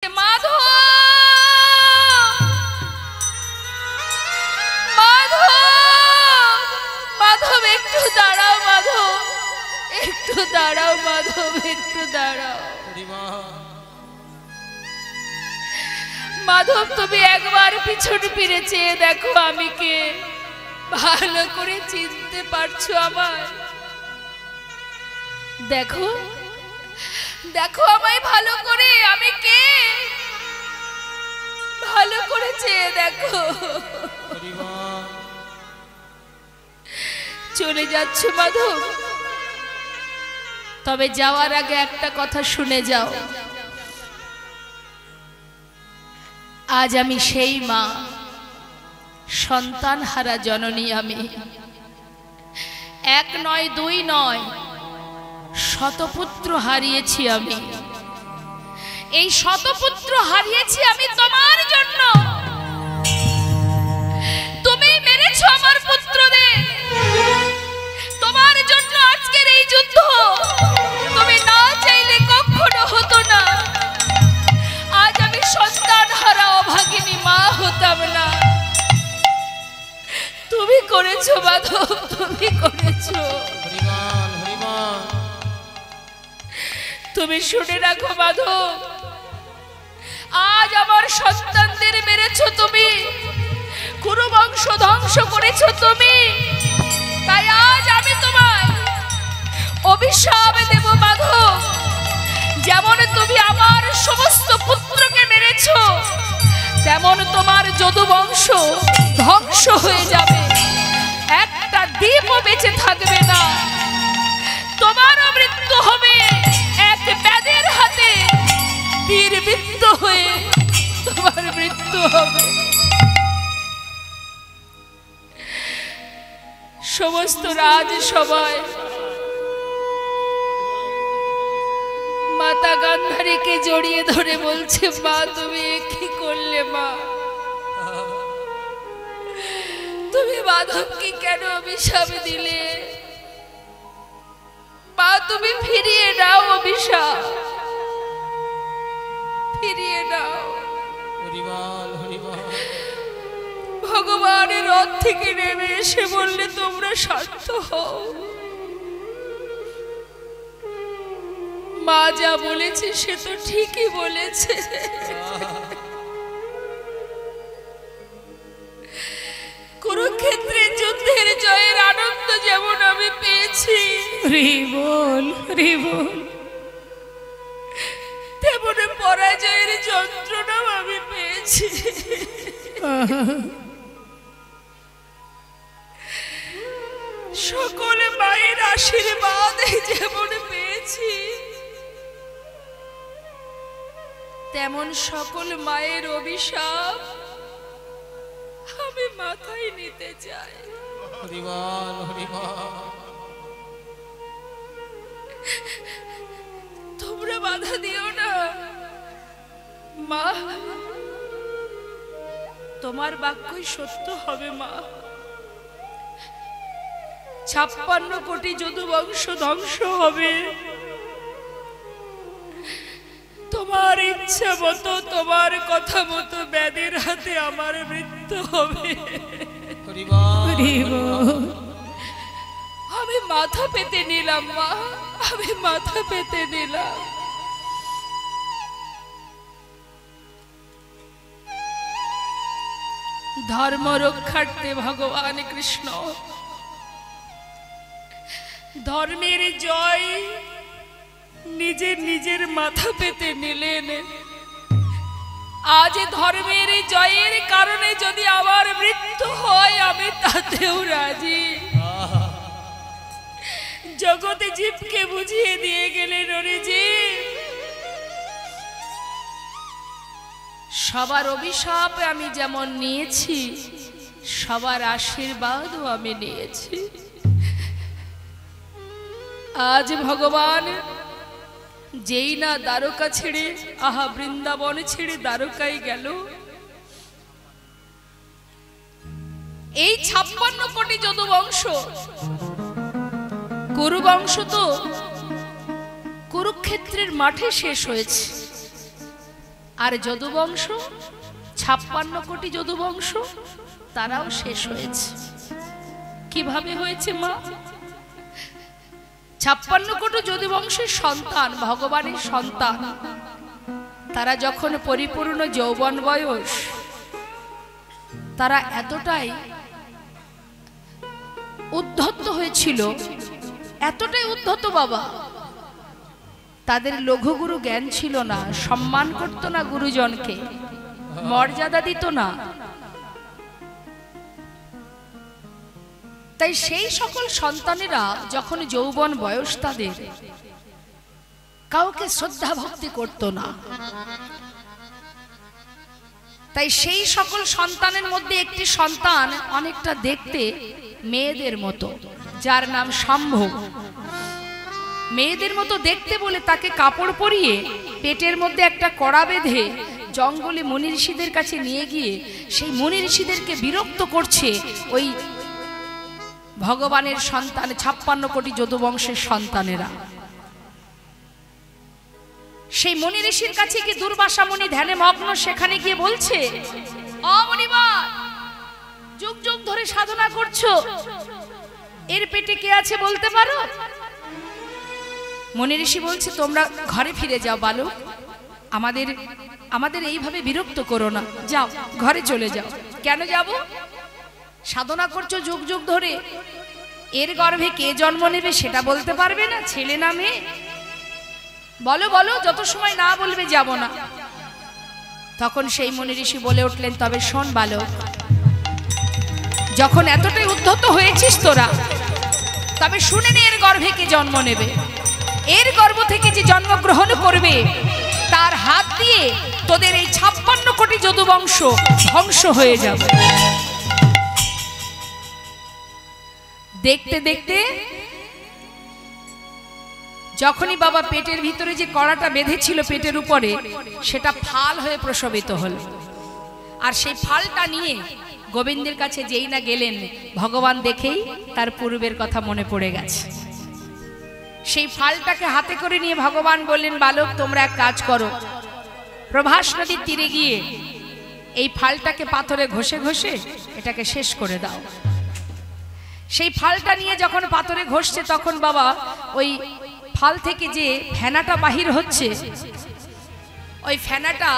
माधव माधव माधव एकटू दाঁড়াও माधव एकटू दाঁড়াও माधव एकटू दाঁড়াও माधव তুমি একবার পিছন ফিরে চেয়ে দেখো আমি কে ভালো করে চিনতে পারছো আমায় দেখো देखो আমায় ভালো করে আমি কে ভালো করে চেয়ে দেখো চলে যাচ্ছ মাধব তবে যাওয়ার আগে একটা কথা শুনে যাও আজ আমি সেই মা সন্তান হারা জননী আমি এক নয় দুই নয় শতপুত্র হারিয়েছি আমি এই শতপুত্র হারিয়েছি আমি তোমার জন্য তুমি মেরেছো আমার পুত্রদের তোমার জন্য আজকের এই যুদ্ধ তুমি না চাইলে কখনো হতো না আজ আমি সন্তান হারা অভাগিনী মা হতাম না তুমি করেছো মাধব তুমি করেছো তুমি শুনে রাখো মাধব আজ আমার সন্তানদের মেরেছো তুমি কুরু বংশ ধ্বংস করেছো তুমি তাই আজ আমি তোমায় অভিশাপ দেব মাধব যেমন তুমি আমার সমস্ত পুত্রকে মেরেছো তেমন তোমার যদু বংশ ধ্বংস হয়ে যাবে একটা দীপও বেঁচে থাকবে না তোমারও মৃত্যু হবে এক ব্যাধের হাতে তীরবিদ্ধ হয়ে তোমার মৃত্যু হবে সমস্ত রাজসভায় মাতা গান্ধারীকে জড়িয়ে ধরে বলছে মা তুমি কি করলে মা তুমি মাধবকে কেন অভিশাপ দিলে মা তুমি ফিরিয়ে নাও অভিশাপ ফিরিয়ে নাও ভগবানের রথ থেকে নেমে এসে বললে তোমরা শান্ত হও মা যা বলেছে সে তো ঠিকই বলেছে কুরুক্ষেত্রে যুদ্ধের জয়ের আনন্দ যেমন আমি পেয়েছি তেমন পরাজয়ের যন্ত্রণাও আমি পেয়েছি সকলে মায়ের আশীর্বাদ যেমন পেয়েছি তেমন সকল মায়ের অভিশাপ আমি মাথায় নিতে চাই তোমরা বাধা দিও না মা তোমার বাক্যই সত্য হবে মা 56 কোটি যদু বংশ ধ্বংস হবে তোমার ইচ্ছা মতো তোমার কথা মতো ব্যাধের হাতে আমার মৃত্যু হবে আমি মাথা পেতে নিলাম মা আমি মাথা পেতে নিলাম ধর্ম রক্ষার্থে ভগবান কৃষ্ণ ধর্মের জয় নিজের নিজের মাথা পেতে নিলেন আজ ধর্মের জয়ের কারণে যদি আমার মৃত্যু হয় আমি তাতেও রাজি জগতে জীবকে বুঝিয়ে দিয়ে গেলেন ওরে জীব সবার অভিশাপ আমি যেমন নিয়েছি সবার আশীর্বাদও আমি নিয়েছি আজ ভগবান যেই না দ্বারকা ছেড়ে আহা বৃন্দাবন ছেড়ে দ্বারকায় গেল এই 56 কোটি যদু বংশ কুরু বংশ তো কুরুক্ষেত্রের মাঠে শেষ হয়েছে আর যদুবংশ 56 কোটি যদুবংশ তারাও শেষ হয়েছে। কিভাবে হয়েছে মা? 56 কোটি যদুবংশের সন্তান, ভগবানের সন্তান, তারা যখন পরিপূর্ণ যৌবন বয়স, তারা এতটাই উদ্ধত হয়েছিল, এতটাই উদ্ধত বাবা, তাদের লঘুগুরু জ্ঞান ছিল না, সম্মান করত না গুরুজনকে, মর্যাদা দিত না। তাই সেই সকল সন্তানেরা যখন যৌবন বয়স, তাদের কাউকে শ্রদ্ধা ভক্তি করত না। তাই সেই সকল সন্তানের মধ্যে একটি সন্তান অনেকটা দেখতে মেয়েদের মতো, যার নাম সম্ভব। মেয়েদের মতো দেখতে বলে তাকে কাপড় পরিয়ে পেটের মধ্যে একটা কড়া বেঁধে জঙ্গলে মুনি ঋষিদের কাছে নিয়ে গিয়ে সেই মুনি ঋষিদেরকে বিরক্ত করছে ওই ভগবানের সন্তান, 56 কোটি যদুবংশের সন্তানেরা। সেই মুনি ঋষির কাছে কি দুর্বাসা মুনি ধ্যানে মগ্ন, সেখানে গিয়ে বলছে, অমনিবার যুগ যুগ ধরে সাধনা করছো, এর পেটে কে আছে বলতে পারো? মুনি ঋষি বলছে, তোমরা ঘরে ফিরে যাও বালক, আমাদের এইভাবে বিরক্ত করো না, যাও ঘরে চলে যাও। কেন যাব? সাধনা করছো যুগ যুগ ধরে, এর গর্ভে কে জন্ম নেবে সেটা বলতে পারবে না, ছেলে না মেয়ে? বলো বলো, যত সময় না বলবে যাব না। তখন সেই মুনি ঋষি বলে উঠলেন, তবে শোন বালক, যখন এতটাই উদ্ধত হয়েছিস তোরা, তবে শুনে নে এর গর্ভে কে জন্ম নেবে। এর গর্ভ থেকে যে জন্মগ্রহণ করবে তার হাত দিয়ে তোদের এই 56 কোটি যদুবংশ ধ্বংস হয়ে যাবে। দেখতে দেখতে যখনই বাবা পেটের ভিতরে যে কড়াটা বেঁধেছিল পেটের উপরে, সেটা ফাল হয়ে প্রসবিত হল। আর সেই ফালটা নিয়ে গোবিন্দের কাছে যেই না গেলেন, ভগবান দেখেই তার পূর্বের কথা মনে পড়ে গেছে। সেই ফালটাকে হাতে করে নিয়ে ভগবান বললেন, বালক তোমরা এক কাজ করো, প্রভাস নদীর তীরে গিয়ে এই ফালটাকে পাথরে ঘষে ঘষে এটাকে শেষ করে দাও। সেই ফালটা নিয়ে যখন পাথরে ঘষছে, তখন বাবা ওই ফাল থেকে যে ফেনাটা বাহির হচ্ছে, ওই ফেনাটা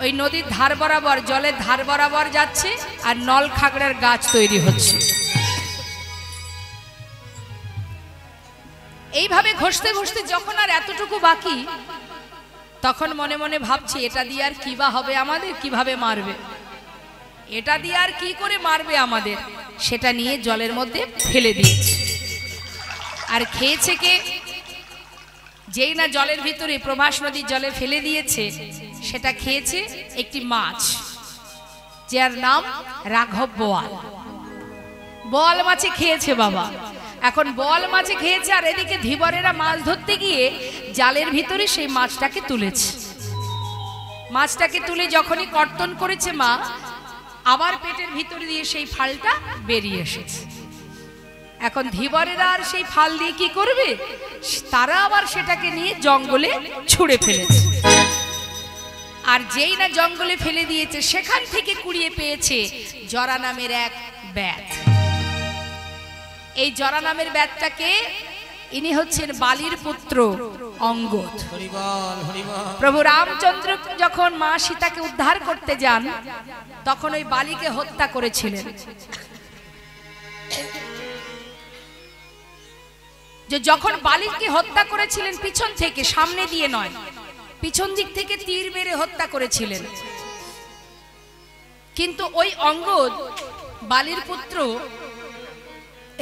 ওই নদীর ধার বরাবর, জলের ধার বরাবর যাচ্ছে, আর নল খাগড়ার গাছ তৈরি হচ্ছে। এইভাবে ঘষতে ঘষতে যখন আর এতটুকু বাকি, তখন মনে মনে ভাবছি, এটা দিয়ে আর কি বা হবে আমাদের, কিভাবে মারবে, এটা দিয়ে আর কি করে মারবে আমাদের। সেটা নিয়ে জলের মধ্যে ফেলে দিয়েছে। আর খেয়েছে কে? যেই না জলের ভিতরে প্রভাস নদীর জলে ফেলে দিয়েছে, সেটা খেয়েছে একটি মাছ, যার নাম রাঘব বোয়াল। বোয়াল মাছে খেয়েছে বাবা। এখন বোয়াল মাছে খেয়েছে, আর এদিকে ধীবরেরা মাছ ধরতে গিয়ে জালের ভিতরে সেই মাছটাকে তুলেছে। মাছটাকে তুলে যখনই কর্তন করেছে মা, আবার পেটের ভিতরে দিয়ে সেই ফালটা বেরিয়ে এসেছে। এখন ধীবরেরা আর সেই ফাল দিয়ে কি করবে? তারা আবার সেটাকে নিয়ে জঙ্গলে ছুঁড়ে ফেলেছে। আর যেই না জঙ্গলে ফেলে দিয়েছে, সেখান থেকে কুড়িয়ে পেয়েছে জরা নামের এক ব্যাত। এই জরা নামের ব্যাতটাকে, ইনি হচ্ছেন বালির পুত্র অঙ্গদ। প্রভু রামচন্দ্র যখন মা সীতাকে উদ্ধার করতে যান, তখন ওই বালিকে হত্যা করেছিলেন। যে যখন বালিকে হত্যা করেছিলেন পিছন থেকে, সামনে দিয়ে নয়, পিছন দিক থেকে তীর মেরে হত্যা করেছিলেন। কিন্তু ওই অঙ্গদ, বালির পুত্র,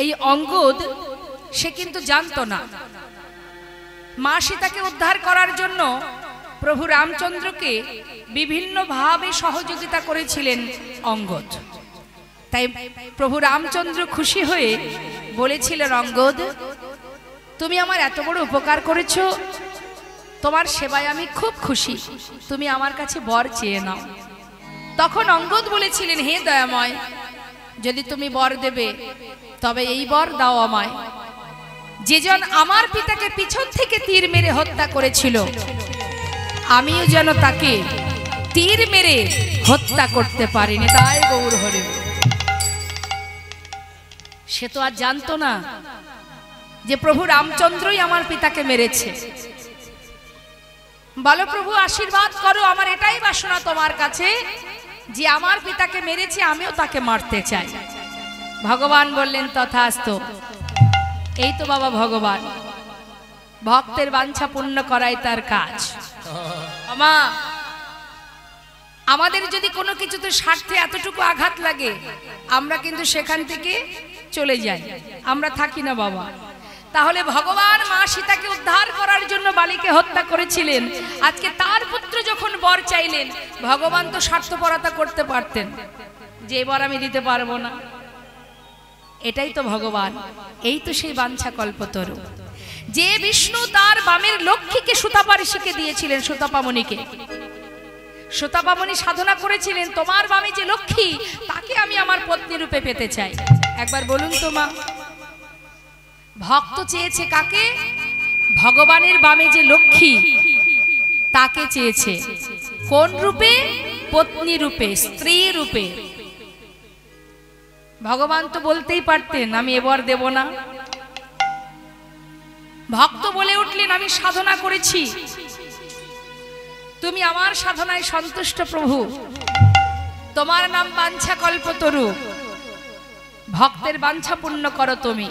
এই অঙ্গদ সে কিন্তু জানতো না। মা সীতাকে উদ্ধার করার জন্য প্রভু রামচন্দ্রকে বিভিন্নভাবে সহযোগিতা করেছিলেন অঙ্গদ। তাই প্রভু রামচন্দ্র খুশি হয়ে বলেছিলেন, অঙ্গদ তুমি আমার এত বড় উপকার করেছো, তোমার সেবায় আমি খুব খুশি, তুমি আমার কাছে বর চেয়ে নাও। তখন অঙ্গদ বলেছিলেন, হে দয়াময়, যদি তুমি বর দেবে তবে এই বর দাও আমায়, যেজন আমার পিতাকে পিছন থেকে তীর মেরে হত্যা করেছিল, আমিও যেন তাকে তীর মেরে হত্যা করতে পারেনি। তাই গৌর হরি। সে তো আর জানতো না যে প্রভু রামচন্দ্রই আমার পিতাকে মেরেছে। বলো প্রভু আশীর্বাদ করো, আমার এটাই বাসনা তোমার কাছে যে আমার পিতাকে মেরেছে আমিও তাকে মারতে চাই। ভগবান বললেন তথাস্তু। এই তো বাবা ভগবান, ভক্তের বাঞ্ছা পূর্ণ করাই তার কাজ। আমা আমাদের যদি কোনো কিছুতে স্বার্থে এতটুকু আঘাত লাগে আমরা কিন্তু সেখান থেকে চলে যাই, আমরা থাকি না বাবা। তাহলে ভগবান মা সীতাকে উদ্ধার করার জন্য বালিকে হত্যা করেছিলেন। আজকে তার পুত্র যখন বর চাইলেন, ভগবান তো স্বার্থপরতা করতে পারতেন যে এবার আমি দিতে পারবো না। এটাই তো ভগবান, এই তো সেই বাঞ্ছা কল্পতরু। যে বিষ্ণু তার বামের লক্ষ্মীকে সুতাপা ঋষিকে দিয়েছিলেন, সুতাপামণিকে। সুতাপামণি সাধনা করেছিলেন তোমার বামে যে লক্ষ্মী তাকে আমি আমার পত্নী রূপে পেতে চাই। একবার বলুন তো মা, ভক্ত চেয়েছে কাকে? ভগবানের বামে যে লক্ষ্মী তাকে চেয়েছে। কোন রূপে? পত্নী রূপে, স্ত্রী রূপে। ভগবান তো বলতেই পারতেন আমি এবার দেব না। ভক্ত বলে উঠলেন আমি সাধনা করেছি, তুমি আমার সাধনায় সন্তুষ্ট প্রভু, তোমার নাম বাঞ্ছা কল্পতরু, ভক্তের বাঞ্ছা পূর্ণ করো তুমি।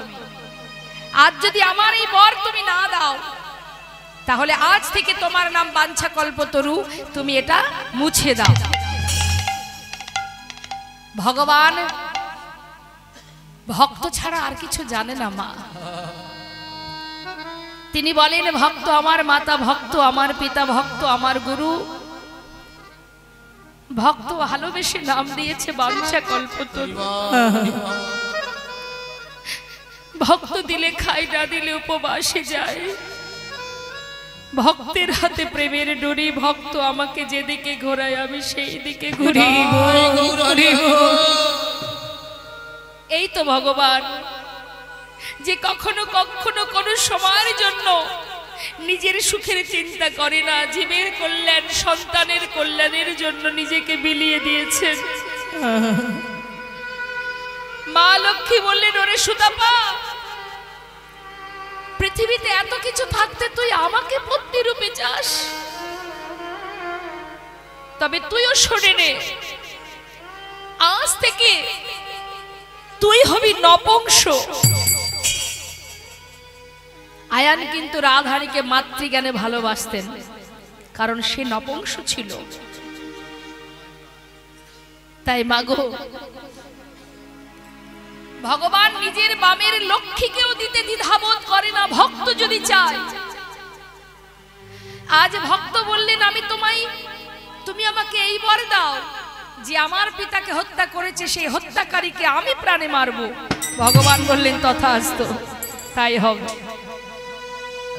আজ যদি আমার এই বর তুমি না দাও তাহলে আজ থেকে তোমার নাম বাঞ্ছা কল্পতরু, তুমি এটা মুছে দাও। ভগবান ভক্ত ছাড়া আর কিছু জানে না মা। তিনি বলেন ভক্ত আমার মাতা, ভক্ত আমার পিতা, ভক্ত আমার গুরু। ভক্ত ভালোবেসে নাম দিয়েছে বাঞ্ছা কল্পতরু। ভক্ত দিলে খায়, না দিলে উপবাসে যায়। ভক্তের হাতে প্রেমের ডোরি, ভক্ত আমাকে যেদিকে ঘোরায় আমি সেই দিকে ঘুরি। এই তো ভগবান যে কখনো কখনো কোনো সময়ের জন্য নিজের সুখের চিন্তা করে না, জীবের কল্যাণ সন্তানের কল্যাণের জন্য নিজেকে বিলিয়ে দিয়েছেন। মা লক্ষ্মী বললেন ওরে সুতাপা, পৃথিবীতে এত কিছু থাকতে তুই আমাকে পত্নী রূপে চাস? তবে তুইও শুনে নে, আজ থেকে তুই হবি নপুংস। আয়ান কিন্তু রাধারীকে মাতৃজ্ঞানে ভালোবাসতেন, কারণ সে নপুংস ছিল। তাই মাগো ভগবান নিজের বামের লক্ষ্মীকেও দিতে দ্বিধাবোধ করে না ভক্ত যদি চায়। আজ ভক্ত বললেন আমি তুমি আমাকে এই বর দাও যে আমার পিতাকে হত্যা করেছে সেই হত্যাকারীকে আমি প্রাণে মারব। ভগবান বললেন তথাস্তু, তাই হবে।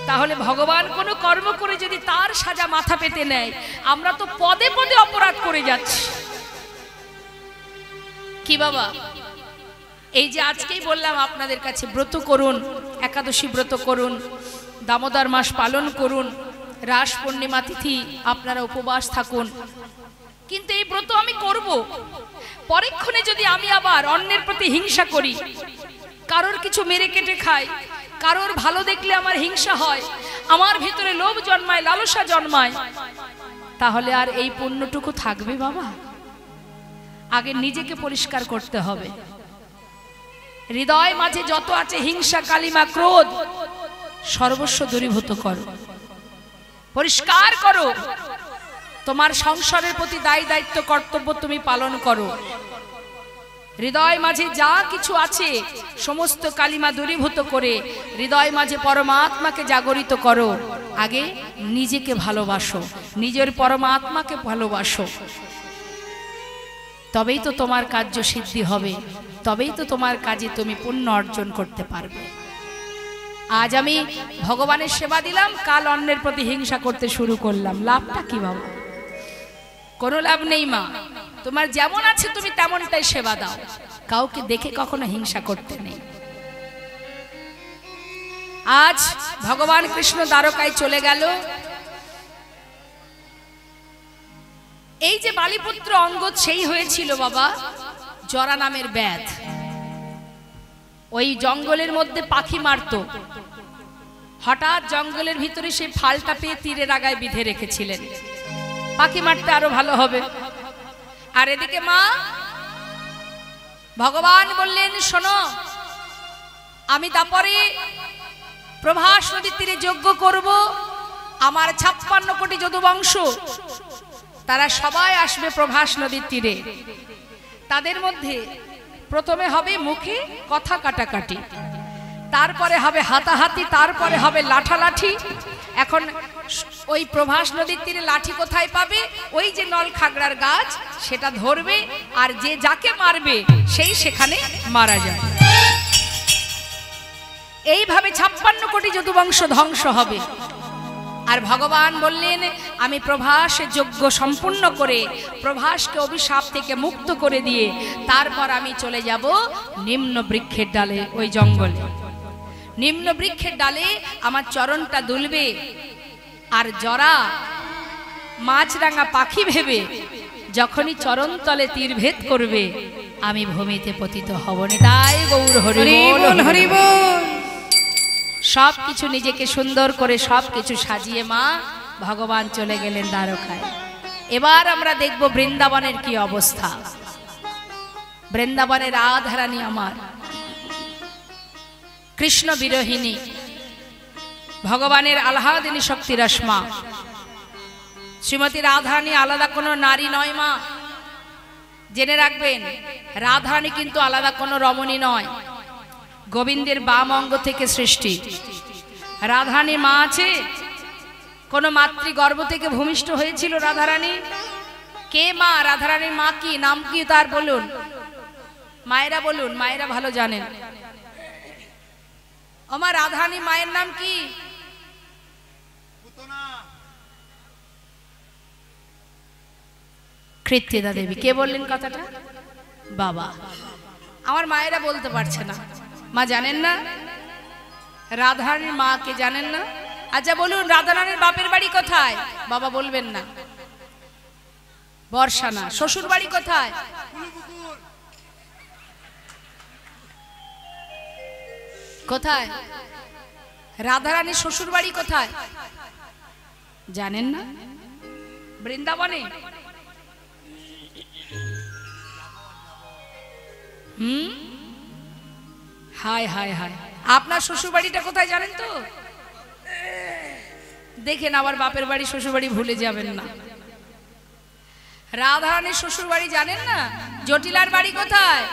তাহলে ভগবান কোনো কর্ম করে যদি তার সাজা মাথা পেতে নেয়, আমরা তো পদে পদে অপরাধ করে যাচ্ছি। কি বাবা, এই যে আজকেই বললাম আপনাদের কাছে ব্রত করুন, একাদশী ব্রত করুন, দামোদর মাস পালন করুন, রাস পূর্ণিমা তিথি আপনারা উপবাস থাকুন। কিন্তু এই ব্রত আমি করব, পরক্ষণে যদি আমি আবার অন্যের প্রতি হিংসা করি, কারোর কিছু মেরে কেটে খাই, কারোর ভালো দেখলে আমার হিংসা হয়, আমার ভিতরে লোভ জন্মায়, লালসা জন্মায়, তাহলে আর এই পুণ্যটুকু থাকবে বাবা? আগে নিজেকে পরিষ্কার করতে হবে। হৃদয় মাঝে যত আছে হিংসা, কালিমা, ক্রোধ, সর্বস্ব দূরীভূত করো, পরিষ্কার করো। তোমার সংসারের প্রতি দায় দায়িত্ব কর্তব্য তুমি পালন করো। হৃদয় মাঝে যা কিছু আছে সমস্ত কালিমা দূরীভূত করে হৃদয় মাঝে পরমাত্মাকে জাগরিত করো। আগে নিজেকে ভালোবাসো, নিজের পরমাত্মাকে ভালোবাসো, তবেই তো তোমার কার্য সিদ্ধি হবে, তবেই তো তোমার কাজে তুমি পুণ্য অর্জন করতে পারবে। আজ আমি ভগবানের সেবা দিলাম, কাল অন্যের প্রতি হিংসা করতে শুরু করলাম, লাভটা কি বাবা? কোনো লাভ নেই মা। তোমার যেমন আছে তুমি তেমনটাই সেবা দাও, কাউকে দেখে কখনো হিংসা করতে নেই। আজ ভগবান কৃষ্ণ দ্বারকায় চলে গেল। এই যে বালিপুত্র অঙ্গদ সেই হয়েছিল বাবা জরা নামের ব্যাধ। ওই জঙ্গলের মধ্যে পাখি মারতো, হঠাৎ জঙ্গলের ভিতরে সেই ফালটা পেয়ে তীরের আগায় বিধে রেখেছিলেন, পাখি মারতে আরো ভালো হবে। আর এদিকে মা ভগবান বললেন, শোনো, আমি তারপরে প্রভাস নদীর তীরে যজ্ঞ করব, আমার 56 কোটি যদুবংশ তারা সবাই আসবে প্রভাস নদীর তীরে। তাদের মধ্যে প্রথমে হবে মুখে কথা কাটাকাটি, তারপরে হবে হাতাহাতি, তারপরে হবে লাঠালাঠি। এখন ওই প্রভাস নদীর তীরে লাঠি কোথায় পাবে? ওই যে নল খাগড়ার গাছ সেটা ধরবে, আর যে যাকে মারবে সেই সেখানে মারা যায়। এইভাবে 56 কোটি যদুবংশ ধ্বংস হবে। আর ভগবান বললেন, আমি প্রভাস যজ্ঞ সম্পূর্ণ করে প্রভাসকে অভিশাপ থেকে মুক্ত করে দিয়ে তারপর আমি চলে যাব নিম্ন বৃক্ষের ডালে, ওই জঙ্গলে। নিম্ন বৃক্ষের ডালে আমার চরণটা দুলবে, আর জরা মাছরাঙা পাখি ভেবে যখনই চরণ তলে তীর ভেদ করবে আমি ভূমিতে পতিত হব। নিতাই গৌর হরি বল, হরি বল। সবকিছু নিজেকে সুন্দর করে সবকিছু সাজিয়ে মা ভগবান চলে গেলেন দ্বারকায়। এবার আমরা দেখব বৃন্দাবনের কি অবস্থা। বৃন্দাবনের রাধারানী আমার কৃষ্ণ বিরোহিনী, ভগবানের আহ্লাদিনী শক্তি রশ্মা। শ্রীমতী রাধারানী আলাদা কোনো নারী নয় মা, জেনে রাখবেন। রাধারানী কিন্তু আলাদা কোনো রমণী নয়, গোবিন্দের বাম অঙ্গ থেকে সৃষ্টি। রাধারানী মা আছে, কোন মাতৃ গর্ভ থেকে ভূমিষ্ঠ হয়েছিল রাধারানী? কে মা? রাধারানীর মা কি, নাম কি তার বলুন, মায়েরা বলুন, মায়েরা ভালো জানেন। আমার রাধারানী মায়ের নাম কি? কৃত্তিদা দেবী। কে বললেন কথাটা? বাবা। আমার মায়েরা বলতে পারছে না। মা জানেন না রাধারানীর মা কে? জানেন না? আচ্ছা বলুন, রাধারানীর বাপের বাড়ি কোথায়? বাবা বলবেন না। বর্ষানা। শ্বশুর বাড়ি কোথায়? কোথায়? রাধারানীর শ্বশুর বাড়ি কোথায় জানেন না? বৃন্দাবনে। হায় হায় হায়, আপনার শ্বশুর বাড়িটা কোথায় জানেন তো? দেখেন আবার বাপের বাড়ি শ্বশুর বাড়ি ভুলে যাবেন না। রাধারানীর শ্বশুর বাড়ি জানেন না? জটিলার বাড়ি কোথায়?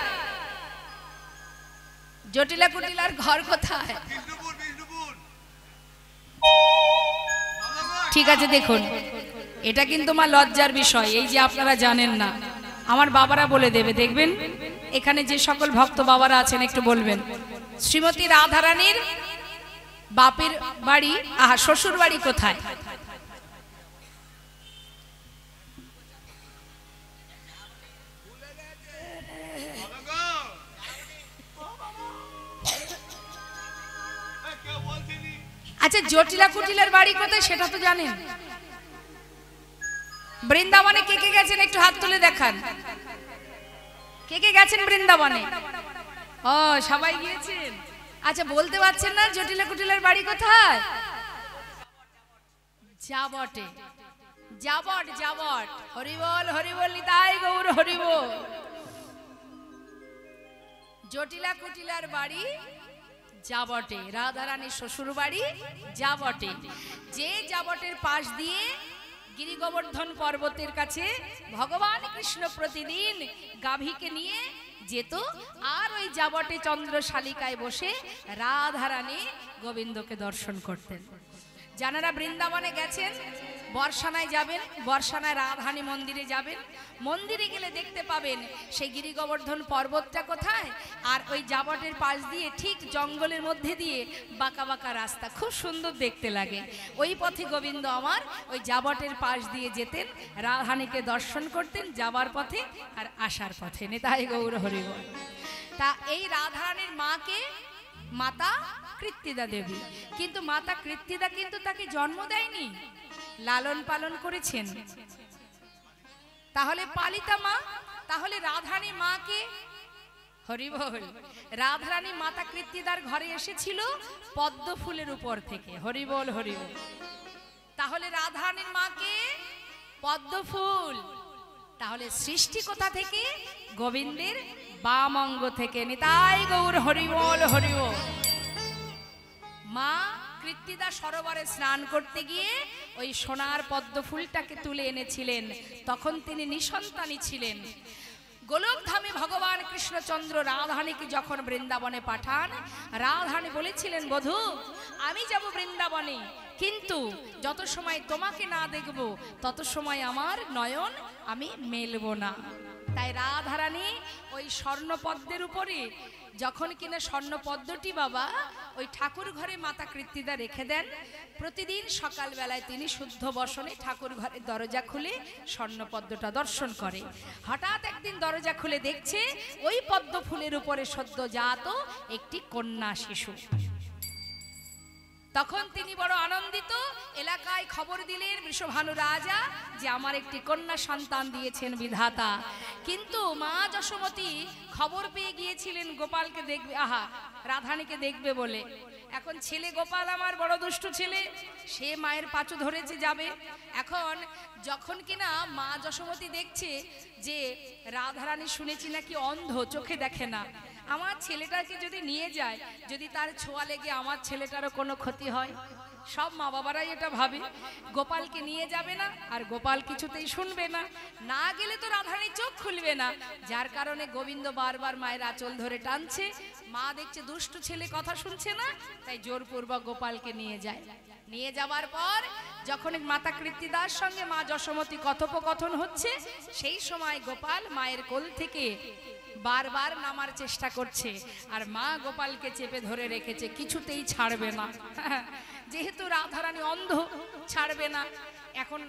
জটিলা কুটিলার ঘর কোথায়? ঠিক আছে, দেখুন এটা কিন্তু মা লজ্জার বিষয়, এই যে আপনারা জানেন না, আমার বাবারা বলে দেবে। দেখবেন এখানে যে সকল ভক্ত বাবারা আছেন একটু বলবেন, শ্রীমতী রাধারানীর বাপের বাড়ি শ্বশুর বাড়ি কোথায়? আচ্ছা জটিলা কুটিলার বাড়ি কোথায় সেটা তো জানেন? বৃন্দাবনে কে কে গেছেন একটু হাত তুলে দেখান। কে কে গেছেন বৃন্দাবনে? ও সবাই গিয়েছেন। আচ্ছা বলতে পারছেন না জটিলা কুটিলার বাড়ি কোথায়? যাবটে। যাবট যাবট। হরিবল হরিবল নিতাই গৌর হরিবল। জটিলা কুটিলার বাড়ি যাবটে, রাধারানীর শ্বশুর বাড়ি যাবটে। যে যাবটের পাশ দিয়ে গিরি গোবর্ধন পর্বতের কাছে ভগবান কৃষ্ণ প্রতিদিন গাভীকে নিয়ে যেত, আর ওই যাবটে চন্দ্রশালিকায় বসে রাধারানী গোবিন্দকে দর্শন করতেন। যারা বৃন্দাবনে গেছেন বর্ষানায় যাবেন, বর্ষানায় রাধারানী মন্দিরে যাবেন। মন্দিরে গেলে দেখতে পাবেন সেই গিরি গোবর্ধন পর্বতটা কোথায়, আর ওই যাবটের পাশ দিয়ে ঠিক জঙ্গলের মধ্যে দিয়ে বাঁকা বাঁকা রাস্তা, খুব সুন্দর দেখতে লাগে। ওই পথে গোবিন্দ আমার ওই যাবটের পাশ দিয়ে যেতেন, রাধারানীকে দর্শন করতেন যাবার পথে আর আসার পথে। নিতাই গৌর হরি বল। তা এই রাধারানীর মাকে মাতা কৃত্তিদা দেবী, কিন্তু মাতা কৃত্তিদা কিন্তু তাকে জন্ম দেয়নি, লালন পালন করেছেন। তাহলে পালিতা মা, তাহলে রাধারানী মাকে হরি বল। রাধারানী মাতা কৃত্তিদার ঘরে এসেছিল পদ্ম ফুলের উপর থেকে, হরি বল হরি বল। তাহলে রাধারানীর মাকে পদ্ম ফুল, তাহলে সৃষ্টি কোথা থেকে? গোবিন্দের বাম অঙ্গ থেকে। নিতাই গৌর হরি বল হরি বল। মা কৃত্তিদা সরোবরে স্নান করতে গিয়ে ওই সোনার পদ্ম ফুলটাকে তুলে এনেছিলেন, তখন তিনি নিঃসন্তানী ছিলেন। গোলকধামে ভগবান কৃষ্ণচন্দ্র রাধারানীকে যখন বৃন্দাবনে পাঠান, রাধারানী বলেছিলেন, বধূ আমি যাব বৃন্দাবনে, কিন্তু যত সময় তোমাকে না দেখব তত সময় আমার নয়ন আমি মেলব না। তাই রাধারানী ওই স্বর্ণপদ্মের উপরে যখন কিনা স্বর্ণপদ্মটি বাবা ওই ঠাকুর ঘরে মাতা কৃত্তিদা রেখে দেন, প্রতিদিন সকালবেলায় তিনি শুদ্ধ বসনে ঠাকুর ঘরের দরজা খুলে স্বর্ণপদ্মটা দর্শন করে। হঠাৎ একদিন দরজা খুলে দেখছে ওই পদ্ম ফুলের উপরে সদ্যজাত একটি কন্যা শিশু। তখন তিনি বড় আনন্দিত, এলাকায় খবর দিলেন বৃষভানু রাজা যে আমার একটি কন্যা সন্তান দিয়েছেন বিধাতা। কিন্তু মা যশোমতী খবর পেয়ে গিয়েছিলেন গোপালকে দেখবে, আহা রাধারানীকে দেখবে বলে। এখন ছেলে গোপাল আমার বড় দুষ্ট ছেলে, সে মায়ের পাঁচু ধরেছে যাবে। এখন যখন কিনা মা যশোমতী দেখছে যে রাধারানী শুনেছি নাকি অন্ধ, চোখে দেখে না, আমার ছেলেটাকে যদি নিয়ে যায়, যদি তার ছোঁয়া লেগে আমার ছেলেটারও কোনো ক্ষতি হয়, সব মা বাবারাই এটা ভাবে। গোপালকে নিয়ে যাবে না, আর গোপাল কিছুতেই শুনবে না, না গেলে তো রাধারানী চোখ খুলবে না। যার কারণে গোবিন্দ বারবার মায়ের আঁচল ধরে টানছে। মা দেখছে দুষ্ট ছেলে কথা শুনছে না, তাই জোরপূর্বক গোপালকে নিয়ে যায়। নিয়ে যাওয়ার পর যখন মাতা কৃত্তিদার সঙ্গে মা যশোমতী কথোপকথন হচ্ছে, সেই সময় গোপাল মায়ের কোল থেকে বারবার নামার চেষ্টা করছে, আর মা গোপালকে চেপে ধরে রেখেছে, কিছুতেই ছাড়বে না। যেহেতু রাধারানী অন্ধ, ছাড়বে না। এখন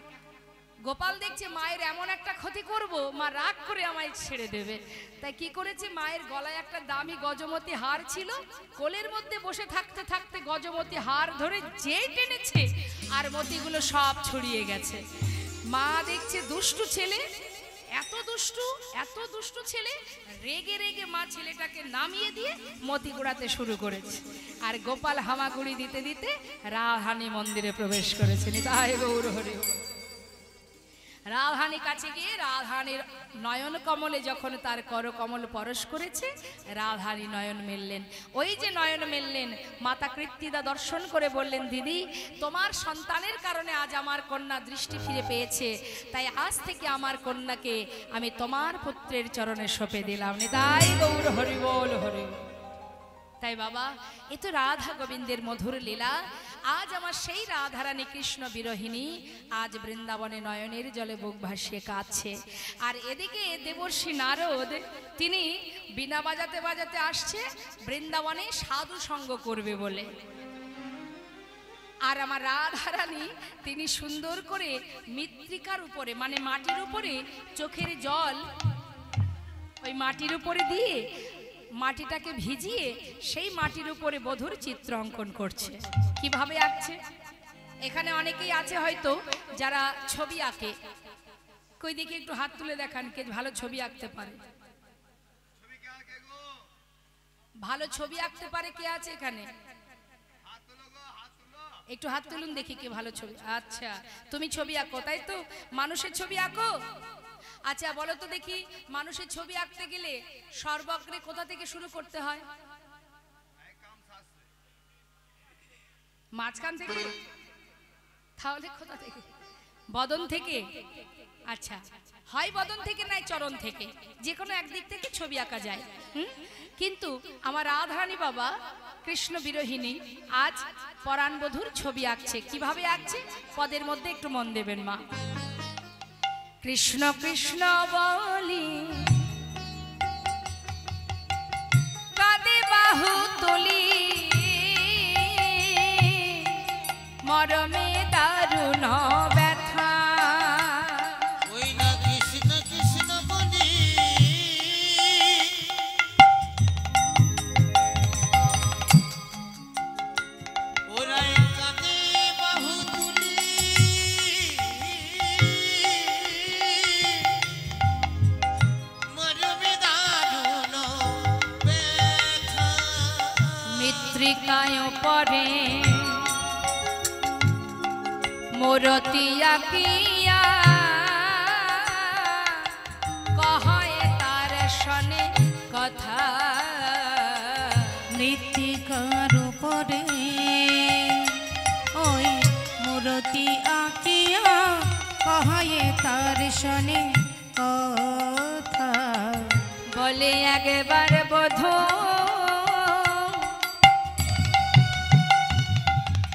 গোপাল দেখছে মায়ের এমন একটা ক্ষতি করব, মা রাগ করে আমায় ছেড়ে দেবে। তাই কি করেছে, মায়ের গলায় একটা দামি গজমতি হার ছিল, কোলের মধ্যে বসে থাকতে থাকতে গজমতি হার ধরে যে টেনেছে আর মতিগুলো সব ছড়িয়ে গেছে। মা দেখছে দুষ্টু ছেলে, এত দুষ্টু ছেলে, রেগে রেগে মা ছেলেটাকে নামিয়ে দিয়ে মতি গোড়াতে শুরু করেছে। আর গোপাল হামাগুড়ি দিতে দিতে রাধারানী মন্দিরে প্রবেশ করেছে। নিতাই গৌর হরি। রাধারানী কাছে গিয়ে রাধারানীর নয়ন কমলে যখন তার করকমল পরশ করেছে, রাধারানী নয়ন মেললেন। ওই যে নয়ন মেললেন, মাতা কৃত্তিদা দর্শন করে বললেন, দিদি তোমার সন্তানের কারণে আজ আমার কন্যা দৃষ্টি ফিরে পেয়েছে, তাই আজ থেকে আমার কন্যাকে আমি তোমার পুত্রের চরণে সঁপে দিলাম। নিতাই গৌর হরি বল হরি। তাই বাবা, এ তো রাধা গোবিন্দের মধুর লীলা। আজ আমার সেই রাধারানী কৃষ্ণ বিরোহিনী আজ বৃন্দাবনে নয়নের জলে বুক ভাসিয়ে কাঁদছে। আর এদিকে দেবর্ষি নারদ তিনি বীণা বাজাতে বাজাতে আসছে বৃন্দাবনে সাধু সঙ্গ করবে বলে। আর আমার রাধারানী তিনি সুন্দর করে মৃত্তিকার উপরে, মানে মাটির উপরে চোখের জল ওই মাটির উপরে দিয়ে মাটিটাকে ভিজিয়ে সেই মাটির উপরে বধূর চিত্র অঙ্কন করছে। কিভাবে আঁকছে? এখানে অনেকেই আছে হয়তো যারা ছবি আঁকে, কই দেখি একটু হাত তুলে দেখান কে ভালো ছবি আঁকতে পারে। ভালো ছবি আঁকতে পারে কে আছে এখানে? একটু হাত তুলুন দেখি কে ভালো ছবি। আচ্ছা, তুমি ছবি আঁকো, তাই তো? মানুষের ছবি আঁকো? আচ্ছা বলো তো দেখি, মানুষের ছবি আঁকতে গেলে সর্বগ্রে কোথা থেকে শুরু করতে হয়? মাঝখান থেকে? তাহলে কোথা থেকে? বদন থেকে? আচ্ছা, হয় বদন থেকে নাই চরণ থেকে, যে কোনো একদিক থেকে ছবি আঁকা যায়। কিন্তু আমার রাধারানী বাবা কৃষ্ণ বিরোহিনী আজ পরাণ বধূর ছবি আঁকছে। কিভাবে আঁকছে পদের মধ্যে একটু মন দেবেন মা। কৃষ্ণ কৃষ্ণ বলি কাঁদে বাহু তুলি, মরমে দারুণ ব্যথা। ওই না কৃষ্ণ কৃষ্ণ বলি ওরাই কাঁদে বাহু তুলি, মৃত্তিকায় পরে মোরতিয়া কিয়া কহে তার শনে কথা মৃত্তিকার উপরে ওই মূরতি আঁকিয়া কহে তার শনে কথা বলে একবার বধূ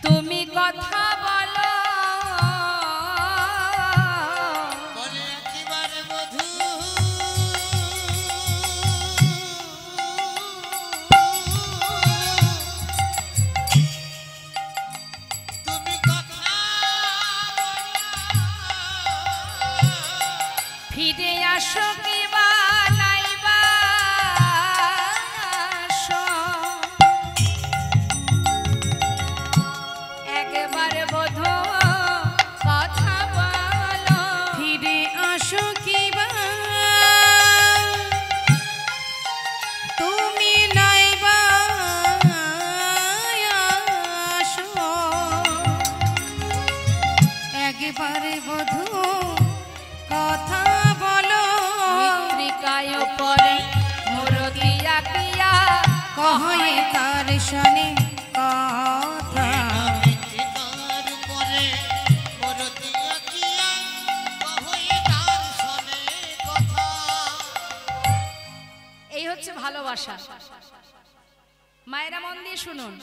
তুমি কথা বলো বলে একেবারে বধূ তুমি কথা ফিরে আসো কি বা নাইবা আসো। একবার বধূ কথা বলো ফিরে আসো কি বা তুমি নাইবা আসো একবারে বধূ কথা বলো মৃত্তিকায় পরে মোরতিয়া কিয়া কহে তার শনে কথা মৃত্তিকার উপরে মূরতি আঁকিয়া কহে তার শনে কথা। এই হচ্ছে ভালোবাসা। মায়েরা মন দিয়ে শুনুন,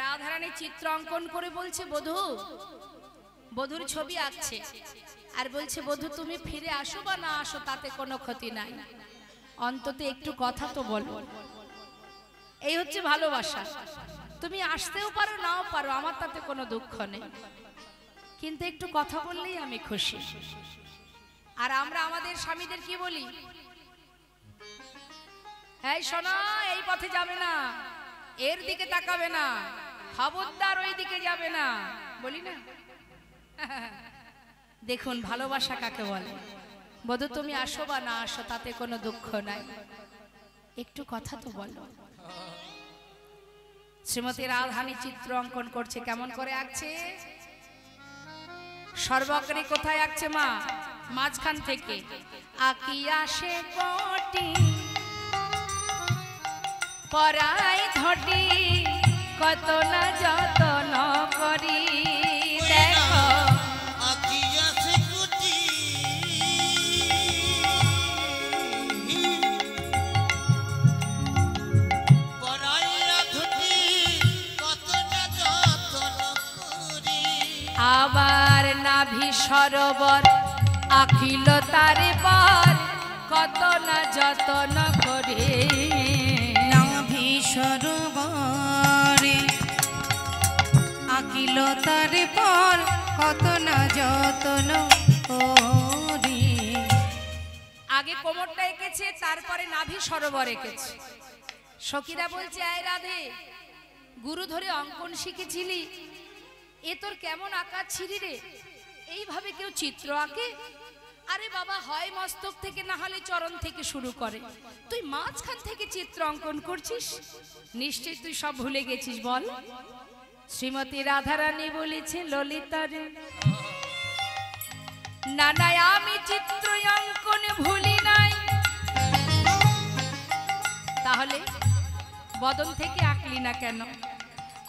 রাধারানী চিত্র অঙ্কন করে বলছে বধূ, বধূর ছবি আঁকছে আর বলছে বধূ তুমি ফিরে আসো বা না আসো তাতে কোনো ক্ষতি নাই, অন্তত একটু কথা তো বলো। এই হচ্ছে ভালোবাসা। তুমি আসতেও পারো নাও পারো, আমার তাতে কোনো দুঃখ নেই, কিন্তু একটু কথা বললেই আমি খুশি। আর আমরা আমাদের স্বামীদের কি বলি, এই শোনো এই পথে যাবে না, এর দিকে তাকাবে না, খবরদার ওই দিকে যাবে না, বলি না? দেখুন ভালোবাসা কাকে বলে। বধূ তুমি আসো বা না আসো তাতে কোনো দুঃখ নাই, একটু কথা তো বলো। শ্রীমতী রাধারানী চিত্র অঙ্কন করছে, কেমন করে আঁকছে? সর্বাগ্রে কোথায় আঁকছে মা? মাঝখান থেকে আঁকিয়া সে কোটি পরাই ধটি কত না যতন করি দেখো আঁকিয়া সে কুটি পরাইয়া ধুতি কত না যতন করি। আবার নাভি সরোবর আখিল তারে পর কত না যতন করে নাভি সরোবরে আঁকিল তার পর কত না যতন করি। আগে কোমরটা এঁকেছে, তারপরে নাভি সরোবর এঁকেছে। সখীরা বলছে আয় রাধে, গুরু ধরে অঙ্কন শিখেছিলি, এ তোর কেমন আঁকা ছিলি রে, এইভাবে কেউ চিত্র আঁকে? আরে বাবা, হয় মস্তক থেকে না হলে চরণ থেকে শুরু করে, তুই মাঝখান থেকে চিত্র অঙ্কন করছিস, নিশ্চয়ই তুই সব ভুলে গেছিস বল। শ্রীমতী রাধারানী বলেছে ললিতা রে, না না আমি চিত্র অঙ্কন ভুলি নাই। তাহলে বদন থেকে আঁকলি না কেন?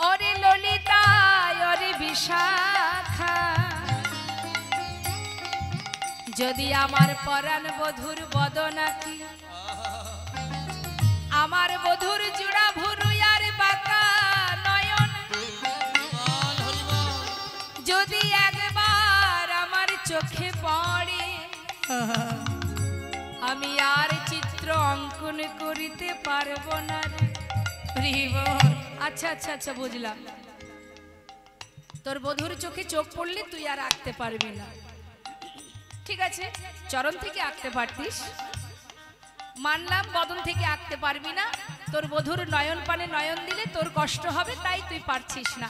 ওরে ললিতা ওরে বিশাখা, যদি আমার পরাণ বধুর বদন আঁকি, আমার বধুর জোড়া ভুরু আর বাঁকা নয়ন যদি একবার আমার চোখে পড়ে, আমি আর চিত্র অঙ্কন করিতে পারবো না রে। আচ্ছা আচ্ছা আচ্ছা বুঝলাম, তোর বধুর চোখে চোখ পড়লে তুই আর আঁকতে পারবি না, ঠিক আছে, চরণ থেকে আঁকতে পারতিস, মানলাম। বদন থেকে আঁকতে পারবি না, তোর বধুর নয়ন পানে নয়ন দিলে তোর কষ্ট হবে, তাই তুই পারছিস না,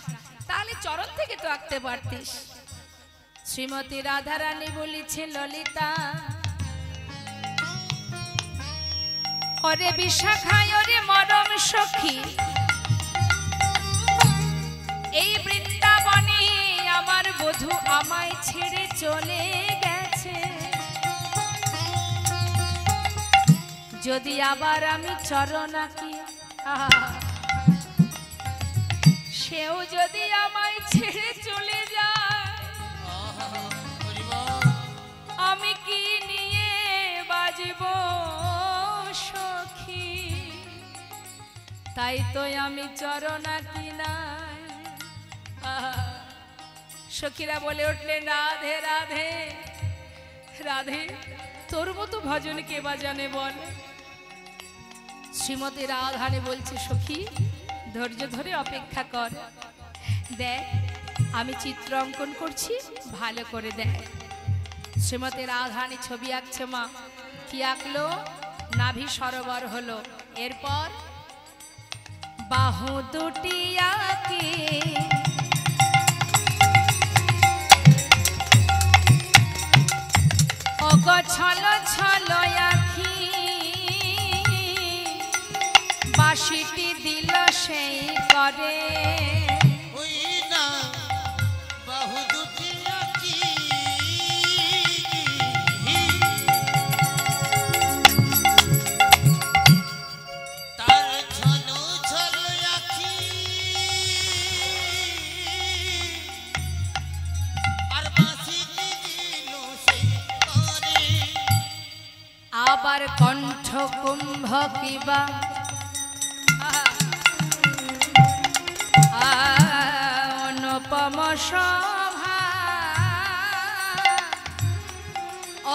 তাহলে চরণ থেকে তো আঁকতে পারতিস। শ্রীমতী রাধারানী বলেছে ললিতা ওরে বিশাখায় ওরে মরম সখী, এই বৃন্দাবনে আমার বধূ আমায় ছেড়ে চলে গেছে, যদি আবার আমি চরণাকি সেও যদি আমায় ছেড়ে চলে যায়, আমি কি নিয়ে বাজিব সখী? তাই তো আমি চরণাকি নাই। সখীরা বলে উঠলেন, রাধে রাধে রাধে, তোর মতো ভজন কে বা জানে বল। শ্রীমতী রাধারানী বলছে, সখী ধৈর্য ধরে অপেক্ষা কর, দেখ আমি চিত্র অঙ্কন করছি, ভালো করে দেখ। শ্রীমতী রাধারানী ছবি আঁকছে। মা কি আঁকলো? নাভি সরোবর হলো, এরপর বাহু দুটি আঁকে, অগ ছল ছল আঁখি, বাঁশিটি দিল সেই করে, ওই না বাহু দুটি আঁকি, তার ছলো ছলো আঁখি, আর বাঁশিটি দিল সেই করে। আবার কণ্ঠ কুম্ভ কিবা অনুপম শোভা,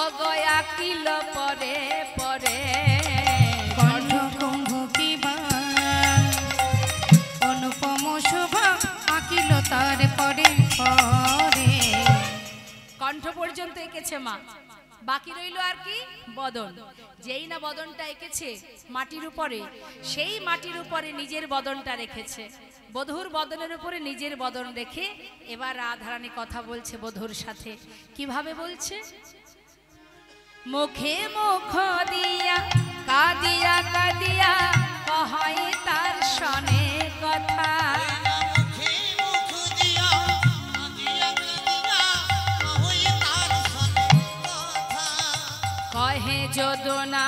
অগয়া কিল পরে পরে, কণ্ঠ কুম্ভ কিবা অনুপম শোভা আঁকিল তার পরে পরে। কণ্ঠ পর্যন্ত এঁকেছে মা, বাকি রইল আর কি বদন। যেই না বদনটা এঁকেছে মাটির উপরে, সেই মাটির উপরে নিজের বদনটা রেখেছে। বধূর বদনের উপরে নিজের বদন রেখে এবার রাধারানী কথা বলছে বধূর সাথে। কিভাবে বলছে? মুখে মুখ দিয়া কাদিয়া কাদিয়া কহই তার সনে কথা, মুখে মুখ দিয়া কাঁদিয়া কাঁদিয়া কহই তার সনে কথা। কহে যদুনা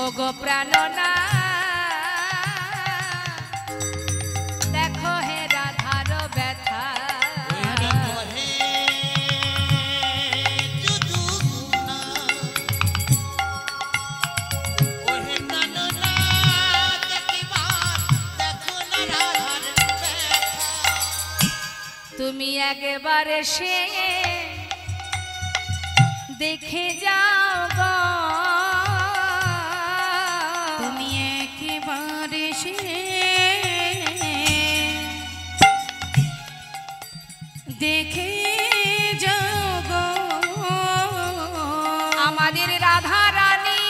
ও গো প্রাণনা, দেখো হে রাধার ব্যথা, কহে যদুনা, ওহে প্রাণনা, দেখিবার দেখো না রাধার ব্যথা। তুমি একবার সে দেখে যাও গো, তুমি একেবারে সে দেখে যাও গো, আমাদের রাধা রানী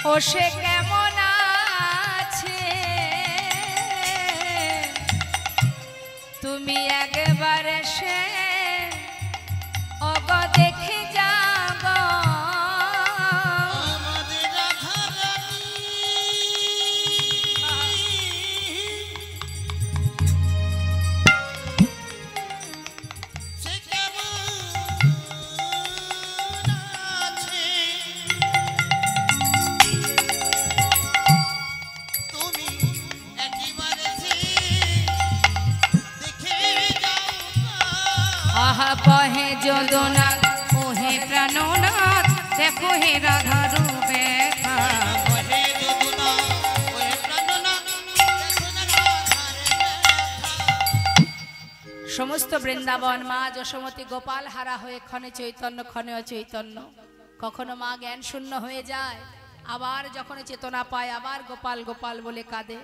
ও সে কেমন আছে, তুমি একবার সে অগ দেখে যাব। আমাদের রাধারানী সে কেমন আছে, তুমি একেবারে সে দেখে যাও না। আহা কহে যদুনা ওহে প্রাণনাথ দেখো হে রাধার ব্যথা, ওহে যদুনা, ওহে প্রাণনা, দেখো না রাধার ব্যথা। সমস্ত বৃন্দাবন মা যশোমতী গোপাল হারা হয়ে ক্ষণে চৈতন্য ক্ষণে অচৈতন্য। কখনো মা জ্ঞান শূন্য হয়ে যায়, আবার যখন চেতনা পায় আবার গোপাল গোপাল বলে কাঁদে।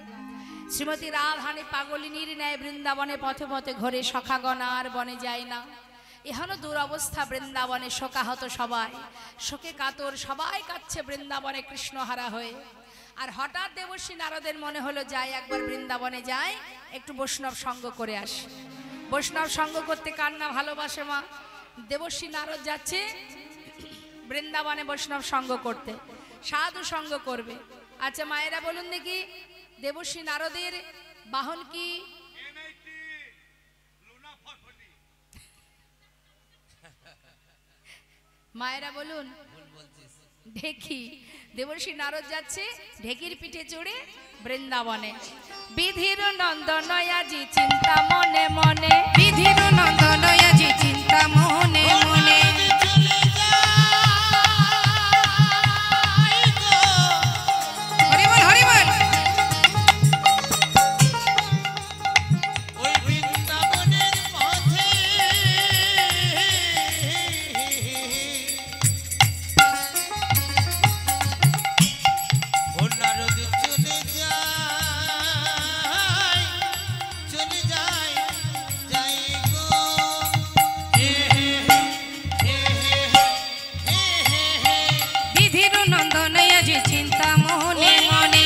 শ্রীমতী রাধারানী পাগলিনীর ন্যায় বৃন্দাবনে পথে পথে ঘরে, সখাগণ আর বনে যায় না। এহনো দুরবস্থা বৃন্দাবনে, শোকাহত সবাই, শোকে কাতর সবাই কাঁদছে বৃন্দাবনে কৃষ্ণহারা হয়ে। আর হঠাৎ দেবশ্রী নারদের মনে হলো যাই একবার বৃন্দাবনে যাই, একটু বৈষ্ণব সঙ্গ করে আসি। বৈষ্ণব সঙ্গ করতে কার না ভালোবাসে মা? দেবশ্রী নারদ যাচ্ছে বৃন্দাবনে বৈষ্ণব সঙ্গ করতে, সাধু সঙ্গ করবে। আচ্ছা মায়েরা বলুন দেখি, দেবশ্রী নারদের বাহন কি? মায়েরা বলুন। ঢেকি। দেবর্ষী নারদ যাচ্ছে ঢেকির পিঠে চড়ে বৃন্দাবনে। বিধির নন্দনয়াজি চিন্তা মনে মনে, বিধির নন্দনয়াজি চিন্তা মনে মনে, হরি বল হরি বল। ওই বৃন্দাবনের পথে ও নারদ চলে যায় যাই গো, হে হে হে হে হে হে। বিধির নন্দনয়াজি চিন্তা মনে মনে,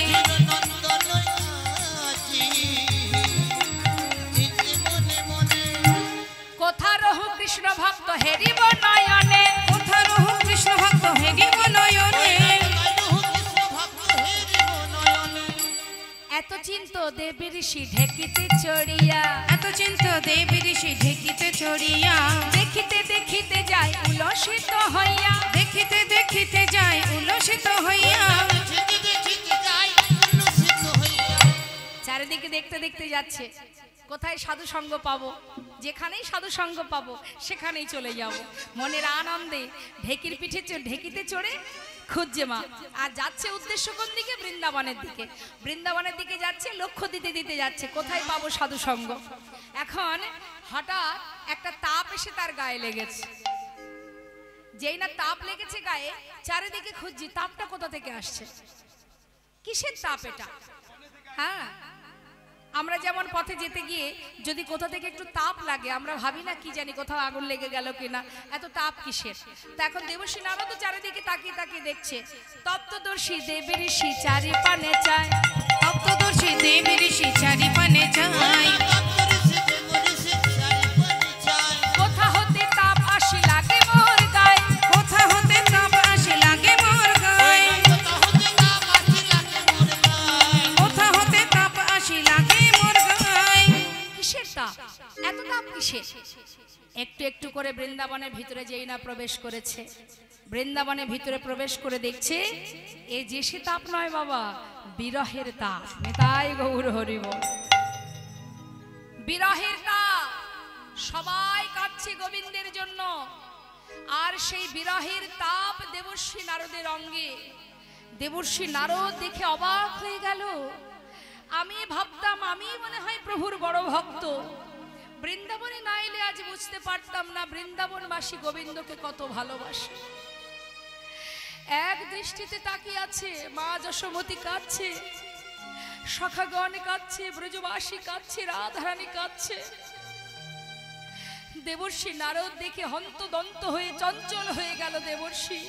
কোথা রহু কৃষ্ণ ভক্ত হেরিব নয়নে, কোথা রহু কৃষ্ণ ভক্ত হেরিব নয়নে, এত চিন্ত দেবী ঋষি ঢেকিতে চড়িয়া, এত চিন্ত দেবী ঋষি ঢেকিতে চড়িয়া, দেখিতে দেখিতে যায় উলসিত হইয়া, দেখিতে দেখিতে যায় উল্লসিত হইয়া, চারিদিকে দেখতে দেখতে যাচ্ছে কোথায় সাধু সঙ্গ পাবো, যেখানেই সাধু সঙ্গ পাবো সেখানেই চলে যাব। মনের আনন্দে ঢেকির পিঠে ঢেকিতে চড়ে খুঁজছে মা। আর যাচ্ছে উদ্দেশ্য কোন দিকে? বৃন্দাবনের দিকে। বৃন্দাবনের দিকে যাচ্ছে, লক্ষ্য দিতে দিতে যাচ্ছে কোথায় পাবো সাধু সঙ্গ। এখন হঠাৎ একটা তাপ এসে তার গায়ে লেগেছে। যেই না তাপ লেগেছে গায়ে, চারিদিকে খুঁজছি তাপটা কোথা থেকে আসছে, কিসের তাপ এটা? হ্যাঁ, আমরা যেমন পথে যেতে গিয়ে যদি কোথা থেকে একটু তাপ লাগে আমরা ভাবি না কি জানি কোথাও আগুন লেগে গেল কিনা, এত তাপ কিসের? তা এখন দেবশ্রী নারদ চারিদিকে তাকিয়ে তাকিয়ে দেখছে, তপ্তদর্শী দেবী ঋষি চারি পানে চায়, তপ্তদর্শী দেবী ঋষি চারি পানে যায়, কোথা হতে তাপ আসি লাগে মোর গায়ে, কোথা হতে তাপ আসে লাগে মোর গায়ে, কোথা হতে তাপ আসি লাগে মোর গায়ে। কিসের তাপ? এত তাপ কিসের? একটু একটু করে বৃন্দাবনের ভিতরে যেই না প্রবেশ করেছে, বৃন্দাবনের ভিতরে প্রবেশ করে দেখছে এ যে সে তাপ নয় বাবা, বিরহের তাপ। নেতাই গৌর হরি বল। বিরহের তাপ, সবাই কাঁদছে গোবিন্দের জন্য। আর সেই বিরহের তাপ দেবর্ষী নারদের অঙ্গে। দেবর্ষী নারদ দেখে অবাক হয়ে গেল। আমি ভাবতাম আমি মনে হয় প্রভুর বড় ভক্ত, বৃন্দাবনে না এলে আজ বুঝতে পারতাম না বৃন্দাবনবাসী গোবিন্দকে কত ভালোবাসে। এক দৃষ্টিতে তাকিয়ে আছে, মা যশোমতী কাঁদছে, সখাগণ কাঁদছে, ব্রজবাসী কাঁদছে, রাধারানী কাঁদছে। দেবর্ষী নারদ দেখে হন্তদন্ত হয়ে চঞ্চল হয়ে গেল। দেবর্ষী,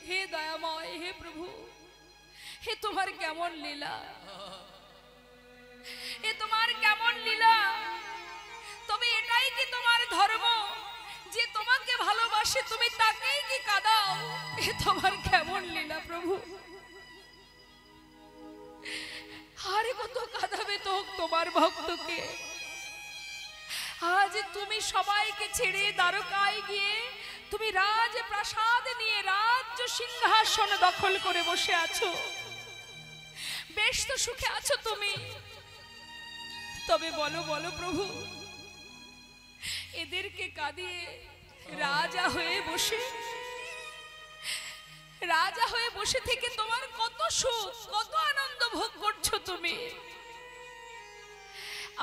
হে দয়াময়, হে প্রভু, হে তোমার কেমন লীলা, এ তোমার কেমন লীলা। তবে এটাই কি তোমার ধর্ম যে তোমাকে ভালোবাসে তুমি তাকেই কি কাঁদাও? এ তোমার কেমন লীলা প্রভু। আরে কত কাঁদাবে তো তোমার ভক্তকে। আজ তুমি সবাইকে ছেড়ে দ্বারকায় গিয়ে তুমি রাজপ্রাসাদ নিয়ে রাজ্য সিংহাসন দখল করে বসে আছো, বেশ তো সুখে আছো তুমি। তবে বলো বলো প্রভু, এদেরকে কাঁদিয়ে রাজা হয়ে বসে থেকে তোমার কত সুখ, কত আনন্দ ভোগ করছো তুমি।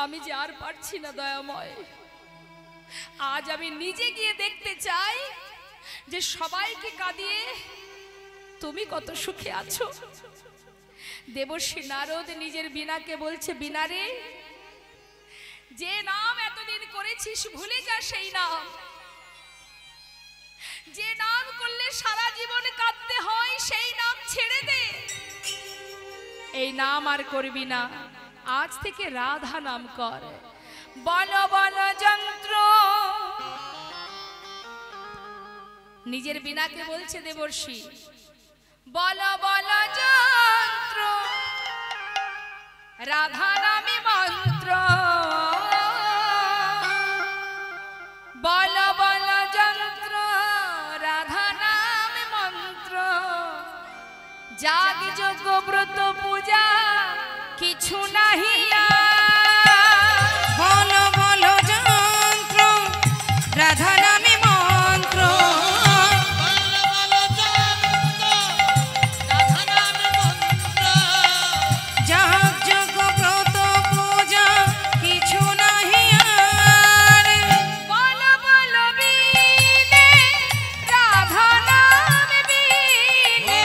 আমি যে আর পারছি না দয়াময়। আজ আমি নিজে গিয়ে দেখতে চাই যে সবাইকে কাঁদিয়ে তুমি কত সুখে আছো। দেবর্ষী নারদ নিজের বীণাকে বলছে, বীণা রে, যে নাম এতদিন করেছিস ভুলে যা সেই নাম। যে নাম করলে সারা জীবন কাঁদতে হয় সেই নাম ছেড়ে দে। এই নাম আর করবি না, আজ থেকে রাধা নাম কর। বল বল যন্ত্র নিজের বীণাকে বলছে দেবর্ষি, বল বল যন্ত্র রাধা নামে মন্ত্র, বল বল যন্ত্র রাধা নামে মন্ত্র, যাগ যজ্ঞ ব্রত পূজা কিছু নাহি বল বল যন্ত্র রাধা নামে মন্ত্র, যাগ যজ্ঞ ব্রত পূজা কিছু নাহি আর। বল বল বীণে রাধা নামে বীণে,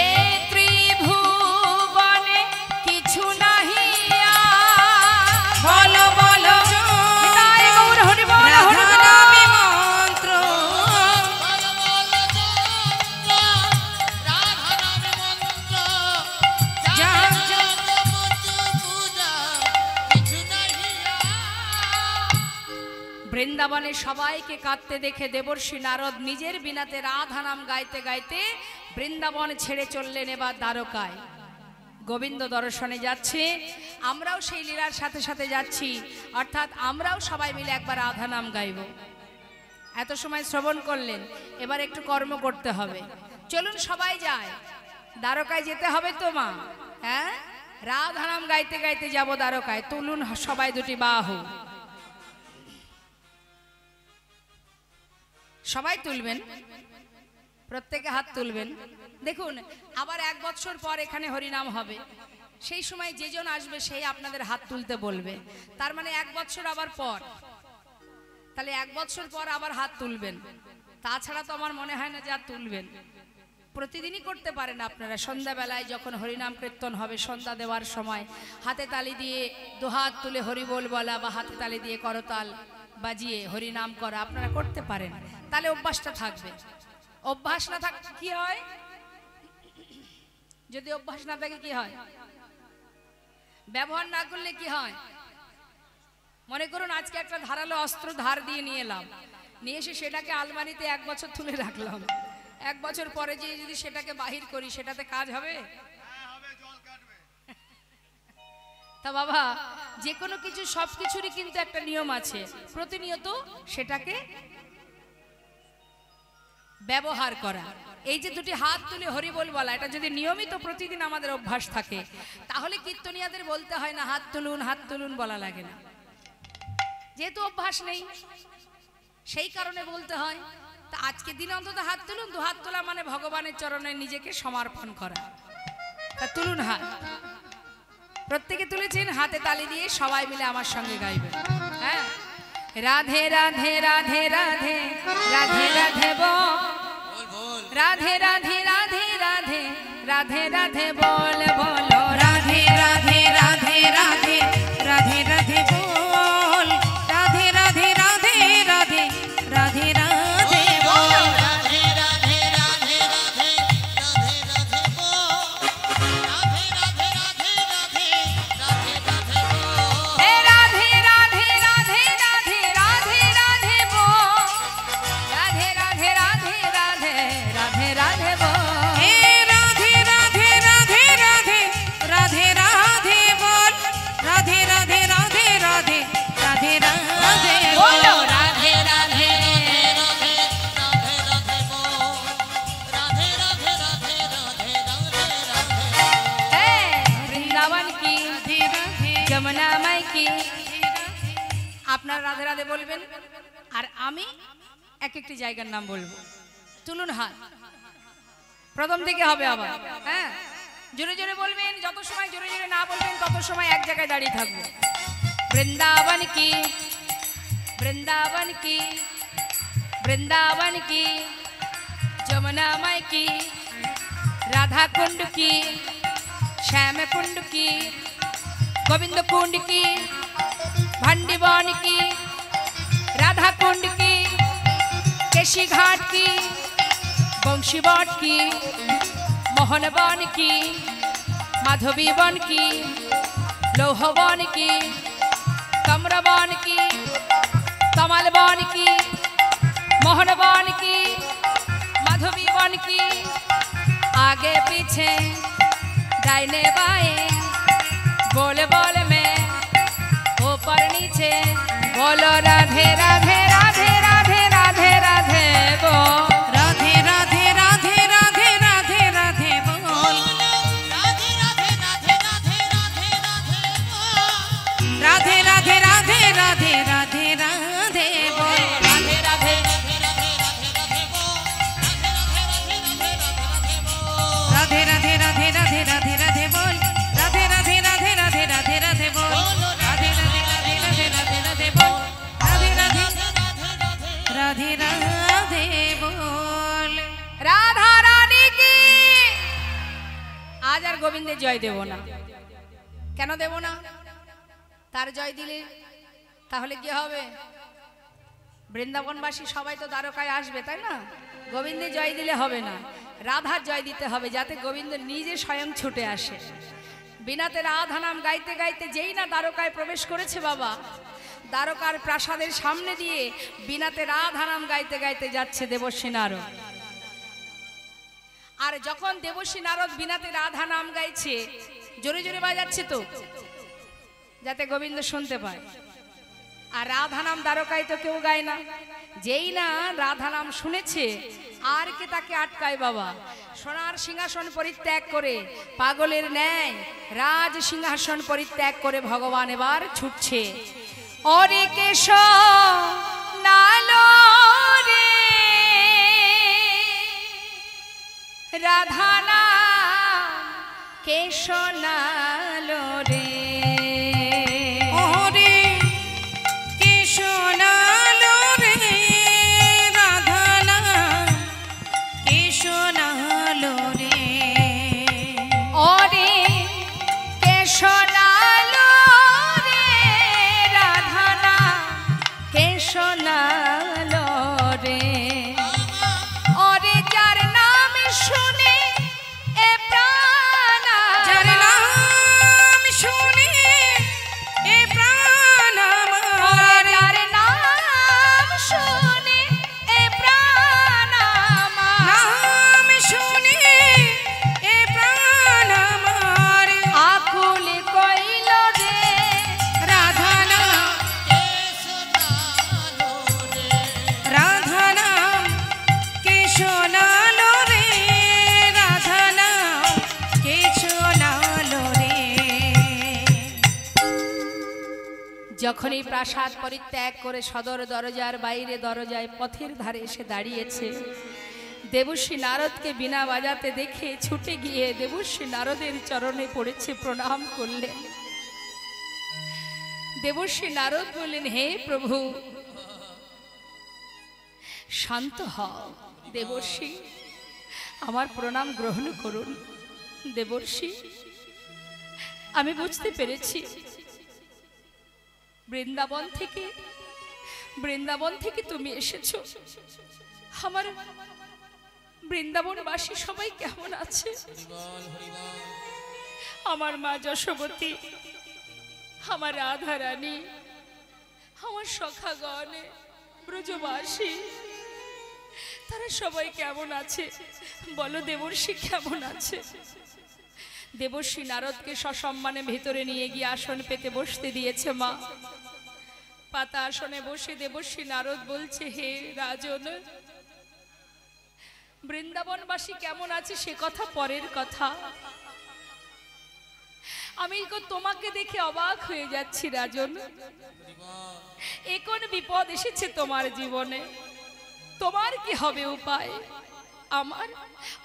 এ ত্রিভুবনে কিছু নাহি বল বল তাই গৌর হরি বল হরি রাধা বল। নামে মন্ত্র, যাগ যজ্ঞ বৃন্দাবনে সবাইকে কাঁদতে দেখে দেবর্ষি নারদ নিজের বীণাতে রাধা নাম গাইতে গাইতে বৃন্দাবন ছেড়ে চললেন এবার দ্বারকায়। গোবিন্দ দর্শনে যাচ্ছে, আমরাও সেই লীলার সাথে সাথে যাচ্ছি, অর্থাৎ আমরাও সবাই মিলে একবার রাধা নাম গাইব। এত সময় শ্রবণ করলেন, এবার একটু কর্ম করতে হবে। চলুন সবাই যায়, দ্বারকায় যেতে হবে তো মা, হ্যাঁ রাধা নাম গাইতে গাইতে যাব দ্বারকায়। তুলুন সবাই দুটি বাহু, সবাই তুলবেন, প্রত্যেকে হাত তুলবেন। দেখুন আবার 1 বছর পর এখানে হরিনাম হবে, সেই সময় যেজন আসবে সেই আপনাদের হাত তুলতে বলবে, তার মানে 1 বছর আবার পর, তাহলে 1 বছর পর আবার হাত তুলবেন। তাছাড়া তো আমার মনে হয় না যে আর তুলবেন। প্রতিদিনই করতে পারেন আপনারা, সন্ধ্যাবেলায় যখন হরিনাম কীর্তন হবে সন্ধ্যা দেওয়ার সময় হাতে তালি দিয়ে দুহাত তুলে হরিবোল বলা বা হাতে তালি দিয়ে করতাল বাজিয়ে হরিনাম করা আপনারা করতে পারেন, তাহলে অভ্যাসটা থাকবে। অভ্যাস না থাকলে কি হয়? যদি অভ্যাস না থাকে কি হয়? ব্যবহার না করলে কি হয়? মনে করুন আজকে একটা ধারালো অস্ত্র ধার দিয়ে নিয়ে এলাম, নিয়ে এসে সেটাকে আলমারিতে 1 বছর তুলে রাখলাম, 1 বছর পরে যে যদি সেটাকে বাহির করি সেটাতে কাজ হবে? তা বাবা যে কোনো কিছু সব কিছুরই কিন্তু একটা নিয়ম আছে, প্রতিনিয়ত সেটাকে ব্যবহার করা। এই যে দুটি হাত তুলে হরিবোল বলা, এটা যদি নিয়মিত প্রতিদিন আমাদের অভ্যাস থাকে তাহলে কীর্তনিয়াদের বলতে হয় না হাত তুলুন বলা লাগে না। যেহেতু অভ্যাস নেই সেই কারণে বলতে হয়। তা আজকে দিনে অন্তত হাত তুলুন। 2 হাত তোলা মানে ভগবানের চরণে নিজেকে সমর্পণ করা। তা তুলুন হাত, প্রত্যেকে তুলেছেন, হাতে তালি দিয়ে সবাই মিলে আমার সঙ্গে গাইবেন। হ্যাঁ, রাধে রাধে রাধে রাধে রাধে রাধে বল, রাধে রাধে রাধে রাধে রাধে রাধে বল বলো, রাধে রাধে রাধে রাধে রাধে রাধে বল, রাধে রাধে রাধে রাধে রাধে রাধে বল, হে রাধে রাধে রাধে রাধে রাধে রাধে বল, রাধে রাধে রাধে রাধে রাধে রাধে বল, হে রাধে রাধে রাধে রাধে রাধে রাধে বল, রাধে রাধে রাধে রাধে রাধে রাধে বলো বল, রাধে রাধে। বৃন্দাবন কি, রাধে রাধে যমুনা মাই কি। আপনার রাধে রাধে বলবেন আর আমি এক একটি জায়গার নাম বলবো। তুলুন হাত, প্রথম থেকে হবে আবার। হ্যাঁ, জোরে জোরে বলবেন, যত সময় জোরে জোরে না বলবেন তত সময় এক জায়গায় দাঁড়িয়ে থাকবো। বৃন্দাবন কি, বৃন্দাবন কি, বৃন্দাবন কি, যমুনা মাই কি, राधा कुंड की, श्याम कुंड की, गोविंद कुंड की, भंडीवन की, राधा कुंड की, केशी घाट की, बंशी वन की, मोहन वन की, माधवी वन की, लौह वन की, तम्रवन की, कमल वन की, मोहन वन की, माधवी वन की, आगे पीछे दाहिने बाएं, बोल बोल में ऊपर नीचे, बोलो राधे राधे राधे राधे राधे राधे बोल। राधे राधे राधे राधे राधे राधे बोल। राधे राधे राधे राधे राधे राधे बोल। राधे राधे राधे राधे राधे राधे बोल। राधे राधे राधे राधे राधे बोल। राधे राधे राधे राधे राधे राधे बोल। राधे राधे राधे राधे राधे राधे बोल। राधे राधे राधे राधे राधे राधे बोल। राधे राधे राधे राधे बोल। राधा रानी की। आज আর গোবিন্দের জয় দেব না। কেন দেব না? তার জয় দিলে তাহলে কি হবে? বৃন্দাবনবাসী সবাই তো দ্বারকায় আসবে, তাই না? গোবিন্দের জয় দিলে হবে না, রাধার জয় দিতে হবে, যাতে গোবিন্দ নিজে স্বয়ং ছুটে আসে। বিনাতে রাধা নাম গাইতে গাইতে যেই না দ্বারকায় প্রবেশ করেছে বাবা, দ্বারকার প্রাসাদের সামনে দিয়ে বিনাতে রাধা নাম গাইতে গাইতে যাচ্ছে দেবর্ষী নারদ। আর যখন দেবর্ষী নারদ বিনাতে রাধা নাম গাইছে, জোরে জোরে বাজাচ্ছে তো, যাতে গোবিন্দ শুনতে পায়। আর রাধা নাম দ্বারকায় তো কেউ গায় না। যেই না রাধা নাম শুনেছে, আর কে তাকে আটকায় বাবা? সোনার সিংহাসন পরিত্যাগ করে, পাগলের ন্যায় রাজ সিংহাসন পরিত্যাগ করে ভগবান এবার ছুটছে। অরে কেশ নালো রে রাধা নাম কেশ নালো রে। ওরে কৃষ্ণালো রে রাধা নাম কৃষ্ণালো রে। ওরে কেশ নালো রে রাধা নাম কেশ নালো রে। ওরে যার নাম শুনে এ প্রাণ, যার নাম শুনে এ প্রাণ আমার। যার নাম শুনে এ প্রাণ আমার। নাম শুনে এ প্রাণ আমার। আকুল কইল রে রাধা নাম রাধা নাম কৃষ্ণালো রে রাধা নাম কৃষ্ণালো রে। যখন এই প্রাসাদ পরিত্যাগ করে সদর দরজার বাইরে দরজায় পথের ধারে এসে দাঁড়িয়েছে, দেবর্ষী নারদকে বিনা বাজাতে দেখে ছুটে গিয়ে দেবর্ষী নারদের চরণে পড়েছে, প্রণাম করলেন। দেবর্ষী নারদ বললেন, হে প্রভু শান্ত হও। দেবর্ষী আমার প্রণাম গ্রহণ করুন। দেবর্ষী আমি বুঝতে পেরেছি বৃন্দাবন থেকে তুমি এসেছো। আমার বৃন্দাবনবাসী সবাই কেমন আছে? আমার মা যশোবতী, আমার রাধা রানী, আমার সখাগণ ব্রজবাসী, তারা সবাই কেমন আছে বলো? দেবর্ষী কেমন আছে? দেবর্ষী নারদকে সসম্মানে ভেতরে নিয়ে গিয়ে আসন পেতে বসতে দিয়েছে মা। পাতা আসনে বসে দেবর্ষী নারদ বলছে, হে রাজন, বৃন্দাবনবাসী কেমন আছে সে কথা পরের কথা। আমি তোমাকে দেখে অবাক হয়ে যাচ্ছি রাজন। এ কোন বিপদ এসেছে তোমার জীবনে? তোমার কি হবে উপায়?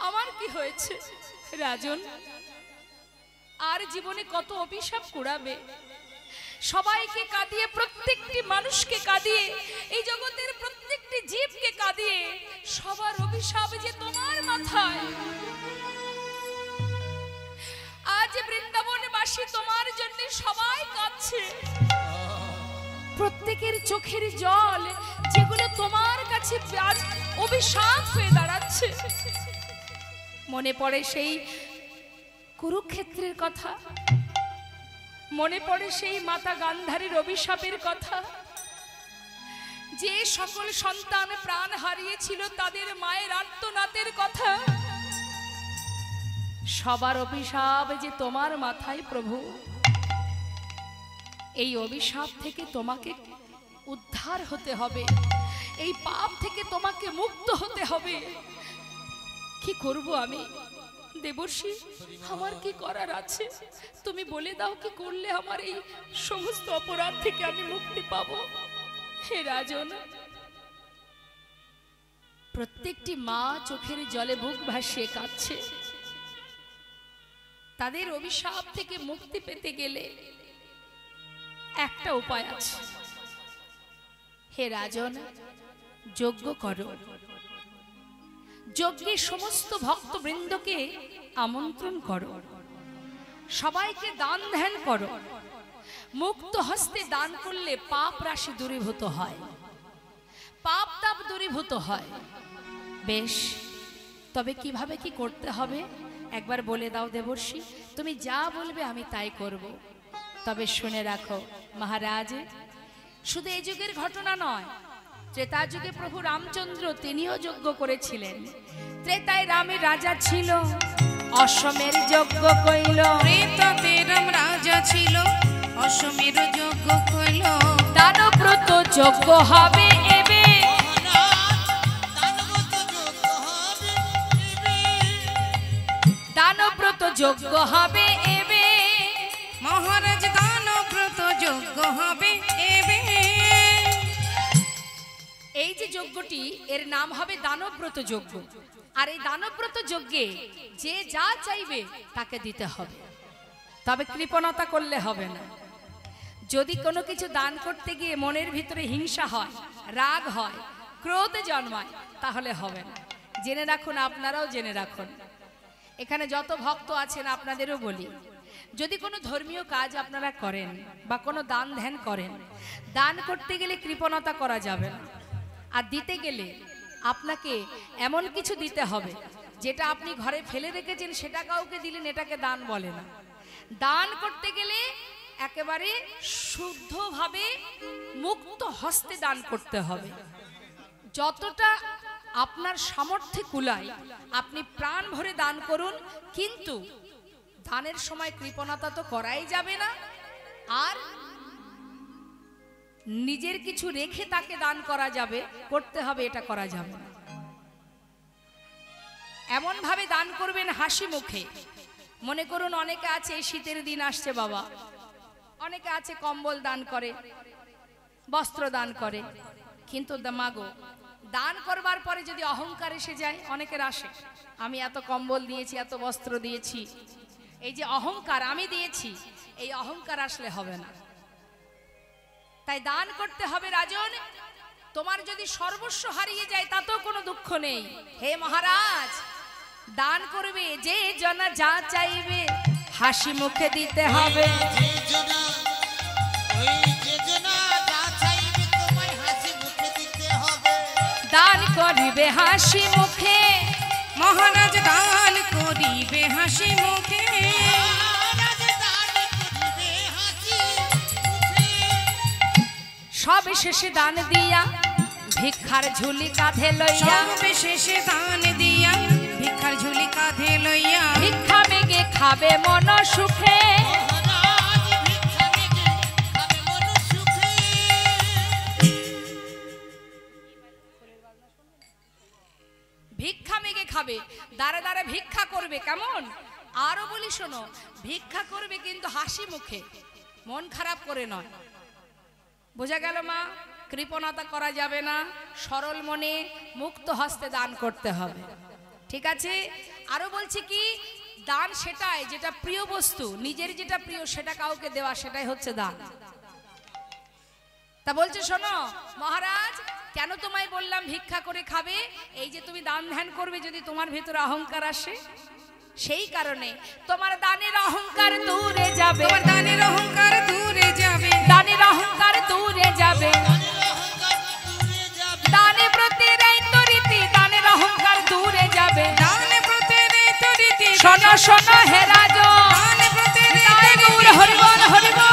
আমার কি হয়েছে রাজন? আর জীবনে কত অভিশাপ কুড়াবে? সবাইকে কাঁদিয়ে, প্রত্যেকটি মানুষকে কাঁদিয়ে, এই জগতের প্রত্যেকটি জীবকে কাঁদিয়ে সবার অভিশাপ যে তোমার মাথায়। আজ বৃন্দাবনবাসী তোমার জন্য সবাই কাঁদছে। প্রত্যেকের চোখের জল যেগুলো তোমার কাছে আজ অভিশাপ হয়ে দাঁড়াচ্ছে। মনে পড়ে সেই কুরুক্ষেত্রের কথা। মনে পড়ে সেই মাতা গান্ধারীর অভিশাপের কথা, যে সকল সন্তান প্রাণ হারিয়েছিল তাদের মায়ের আর্তনাদের কথা। সবার অভিশাপ যে তোমার মাথায় প্রভু, এই অভিশাপ থেকে তোমাকে উদ্ধার হতে হবে, এই পাপ থেকে তোমাকে মুক্ত হতে হবে। কি করব আমি দেবর্ষি? আমার কি করার আছে? তুমি বলে দাও, কি করলে আমার এই সমস্ত অপরাধ থেকে আমি মুক্তি পাবো? হে রাজন, প্রত্যেকটি মা চোখের জলে বুক ভাসিয়ে কাঁদছে। তাদের অভিশাপ থেকে মুক্তি পেতে গেলে একটা উপায় আছে। হে রাজন, যজ্ঞ করো, যজ্ঞে সমস্ত ভক্তবৃন্দকে আমন্ত্রণ করো, সবাইকে দান ধ্যান করো। মুক্ত হস্তে দান করলে পাপ রাশি দূরীভূত হয়, পাপ তাপ দূরীভূত হয়। বেশ, তবে কিভাবে কি করতে হবে একবার বলে দাও দেবর্ষি। তুমি যা বলবে আমি তাই করব। তবে শুনে রাখো মহারাজ, শুধু এই যুগের ঘটনা নয়, ত্রেতা যুগে প্রভু রামচন্দ্র তিনিও যজ্ঞ করেছিলেন। ত্রেতায় রামের রাজা ছিল, অশ্বমের যজ্ঞ কইল। ত্রেতাতে রাম রাজা ছিল, অশ্বমের যজ্ঞ কইল। দানব্রত যজ্ঞ হবে এবে, দানব্রত যজ্ঞ হবে এবে। মহারাজ দানব্রত যজ্ঞ হবে এবে। এই যে যজ্ঞটি, এর নাম হবে দানব্রত যজ্ঞ। আর এই দানব্রত যজ্ঞে যে যা চাইবে তাকে দিতে হবে, তবে কৃপণতা করলে হবে না। যদি কোনো কিছু দান করতে গিয়ে মনের ভিতরে হিংসা হয়, রাগ হয়, ক্রোধ জন্মায়, তাহলে হবে না। জেনে রাখুন, আপনারাও জেনে রাখুন। এখানে যত ভক্ত আছেন আপনাদেরও বলি, যদি কোনো ধর্মীয় কাজ আপনারা করেন বা কোনো দান ধ্যান করেন, দান করতে গেলে কৃপণতা করা যাবে না। আর দিতে গেলে আপনাকে এমন কিছু দিতে হবে যেটা আপনি ঘরে ফেলে রেখেছেন, সেটা কাউকে দিলেন, এটাকে দান বলে না। দান করতে গেলে একেবারে শুদ্ধভাবে মুক্ত হস্তে দান করতে হবে। যতটা আপনার সামর্থ্যে কুলায় আপনি প্রাণ ভরে দান করুন, কিন্তু দানের সময় কৃপণতা তো করাই যাবে না। আর নিজের কিছু রেখে তাকে দান করা যাবে, করতে হবে, এটা করা যাবে না। এমন ভাবে দান করবেন হাসি মুখে। মনে করুন অনেকে আছে, এই শীতের দিন আসছে বাবা, অনেকে আছে কম্বল দান করে, বস্ত্র দান করে, কিন্তু মাগো দান করবার পরে যদি অহংকার এসে যায়, অনেকের আসে, আমি এত কম্বল দিয়েছি, এত বস্ত্র দিয়েছি, এই যে অহংকার আমি দিয়েছি, এই অহংকার আসলে হবে না। তাই দান করতে হবে রাজন। তোমার যদি সর্বস্ব হারিয়ে যায় তাতেও কোনো দুঃখ নেই। হে মহারাজ, দান করবে যে জনা যা চাইবে হাসি মুখে দিতে হবে। দান করিবে হাসি মুখে, মহারাজ দান করিবে হাসি মুখে। সব শেষে দান দিয়া ভিক্ষার ঝুলি কাঁধে লইয়া, সব শেষে দান দিয়া ভিক্ষার ঝুলি কাঁধে লইয়া। ভিক্ষা মেগে খাবে মন সুখে, ভিক্ষা মেগে খাবে, দাঁড়ে দাঁড়ে ভিক্ষা করবে। কেমন? আরো বলি শোনো, ভিক্ষা করবে কিন্তু হাসি মুখে, মন খারাপ করে নয়। বোঝা গেল মা? কৃপণতা করা যাবে না, সরল মনে মুক্ত হস্তে দান করতে হবে। ঠিক আছে? আরো বলছি কি, দান সেটাই যেটা প্রিয় বস্তু, নিজের যেটা প্রিয় সেটা কাউকে দেওয়া, সেটাই হচ্ছে দান। তা বলছে শোনো মহারাজ, কেন তোমায় বললাম ভিক্ষা করে খাবে? এই যে তুমি দান ধ্যান করবে, যদি তোমার ভেতরে অহংকার আসে, সেই কারণে তোমার দানের অহংকার দূরে যাবে, তোমার দানের অহংকার দূরে যাবে, দানের অহংকার দূরে যাবে। দানে প্রতি রাইত রীতি, দানের অহংকার দূরে যাবে। দানে প্রতি রাইত রীতি, শোনো শোনো হে রাজন, দানে প্রতি হরিবল হরিবল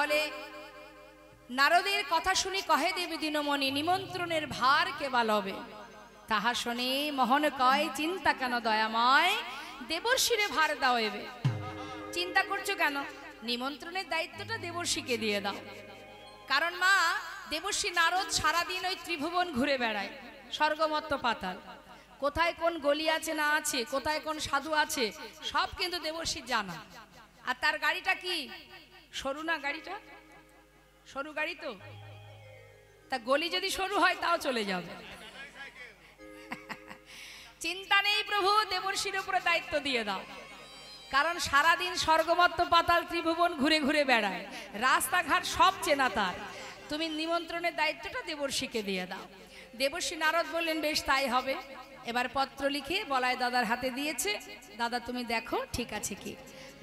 তাহলে নারদের কথা শুনি কহে দেবী দিনমণি, নিমন্ত্রণের ভার কে বা লবে। তাহা শুনে মোহন কয়, চিন্তা কেন দয়াময়, দেবর্ষিরে ভার দাও এবে। চিন্তা করছো কেন? নিমন্ত্রণের দায়িত্বটা দেবর্ষিকে দিয়ে দাও। কারণ মা, দেবর্ষি নারদ সারাদিন ওই ত্রিভুবন ঘুরে বেড়ায়, স্বর্গমত্ত পাতাল, কোথায় কোন গলি আছে না আছে, কোথায় কোন সাধু আছে, সব কিন্তু দেবর্ষির জানা। আর তার গাড়িটা কি সরু না? গাড়িটা সরু গাড়ি তো, তা গলি যদি সরু হয় তাও চলে যাবে। চিন্তা নেই প্রভু, দেবর্ষির উপরে দায়িত্ব দিয়ে দাও। কারণ সারাদিন স্বর্গমত্ত পাতাল ত্রিভুবন ঘুরে ঘুরে বেড়ায়, রাস্তাঘাট সব চেনা তার। তুমি নিমন্ত্রণের দায়িত্বটা দেবর্ষিকে দিয়ে দাও। দেবর্ষি নারদ বললেন, বেশ তাই হবে। এবার পত্র লিখে বলাই দাদার হাতে দিয়েছে। দাদা তুমি দেখো ঠিক আছে কি।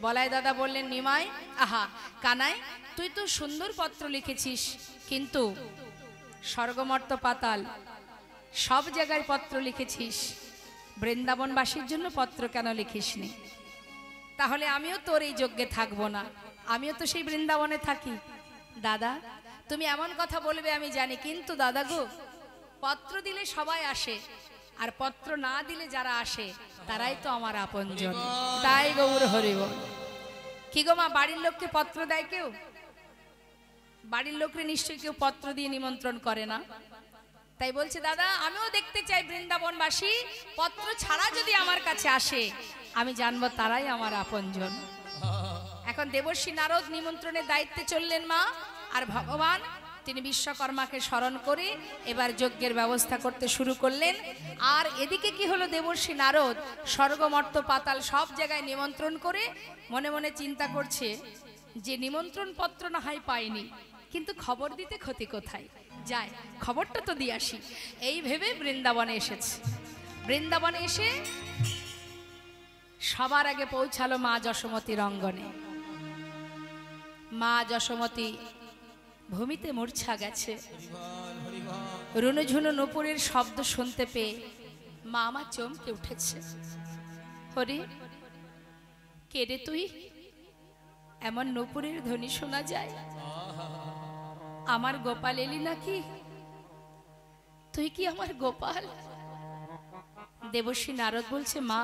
বলাই দাদা বললেন, নিমাই, আহা কানাই, তুই তো সুন্দর পত্র লিখেছিস, কিন্তু স্বর্গমর্ত পাতাল সব জায়গায় পত্র লিখেছিস, বৃন্দাবনবাসীর জন্য পত্র কেন লিখিসনি? তাহলে আমিও তোর এই যজ্ঞে থাকবো না, আমিও তো সেই বৃন্দাবনে থাকি। দাদা তুমি এমন কথা বলবে আমি জানি, কিন্তু দাদা গো, পত্র দিলে সবাই আসে, আর পত্র না দিলে যারা আসে তারাই তো আমার আপনজন। তাই গৌর হরি বল। কি গো মা, বাড়ির লোককে পত্র দেয় কেউ? বাড়ির লোকরে নিশ্চয়ই কেউ পত্র দিয়ে নিমন্ত্রণ করে না। তাই বলছে, দাদা আমিও দেখতে চাই বৃন্দাবনবাসী পত্র ছাড়া যদি আমার কাছে আসে, আমি জানবো তারাই আমার আপনজন। এখন দেবর্ষি নারদ নিমন্ত্রণের দায়িত্বে চললেন মা, আর ভগবান তিনি বিশ্বকর্মাকে স্মরণ করে এবার যজ্ঞের ব্যবস্থা করতে শুরু করলেন। আর এদিকে কি হলো, দেবর্ষি নারদ স্বর্গমর্ত পাতাল সব জায়গায় নিমন্ত্রণ করে মনে মনে চিন্তা করছে যে নিমন্ত্রণ পত্র না হয় পাইনি, কিন্তু খবর দিতে ক্ষতি কোথায়, যায় খবরটা তো দিয়ে আসি। এই ভেবে বৃন্দাবনে এসেছে। বৃন্দাবনে এসে সবার আগে পৌঁছালো মা যশোমতীর অঙ্গনে। মা যশোমতী ভূমিতে মূর্ছা গেছে। রুনুঝুনু নুপুরের শব্দ শুনতে পেয়ে মা আমার চমকে উঠেছে। হরি, কে রে তুই? এমন নুপুরের ধ্বনি শোনা যায়? আমার গোপাল এলি নাকি? তুই কি আমার গোপাল? দেবর্ষি নারদ বলছে, মা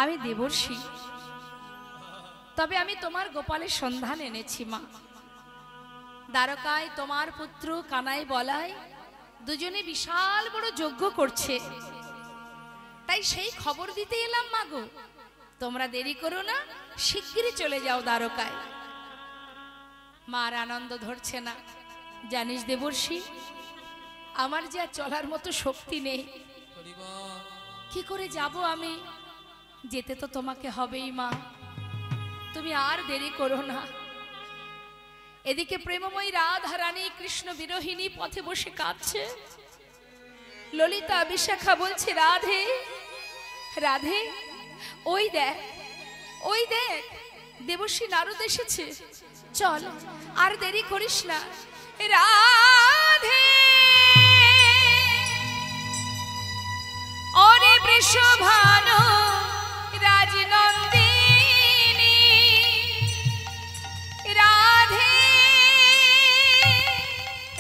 আমি দেবর্ষি, তবে আমি তোমার গোপালের সন্ধান এনেছি মা। দ্বারকায় তোমার পুত্র কানাই বলাই দুজনে বিশাল বড় যজ্ঞ করছে, তাই সেই খবর দিতে এলাম মা গো। তোমরা দেরি করো না, শিগগিরই চলে যাও দ্বারকায়। মার আনন্দ ধরছে না। জানিস দেবর্ষি, আমার যে আর চলার মতো শক্তি নেই, কি করে যাব আমি? যেতে তো তোমাকে হবেই মা, তুমি আর দেরি করো না। এদিকে প্রেমময়ী রাধা রানী কৃষ্ণ বিরোহিনী পথে বসে কাঁদছে। ললিতা বিশাখা বলছে, রাধে রাধে, ওই দেখ ওই দেখ, দেবর্ষি নারদ এসেছে, চল আর দেরি করিস না। রাধে অরে বৃষভানু রাজনন্দিনী, রাধে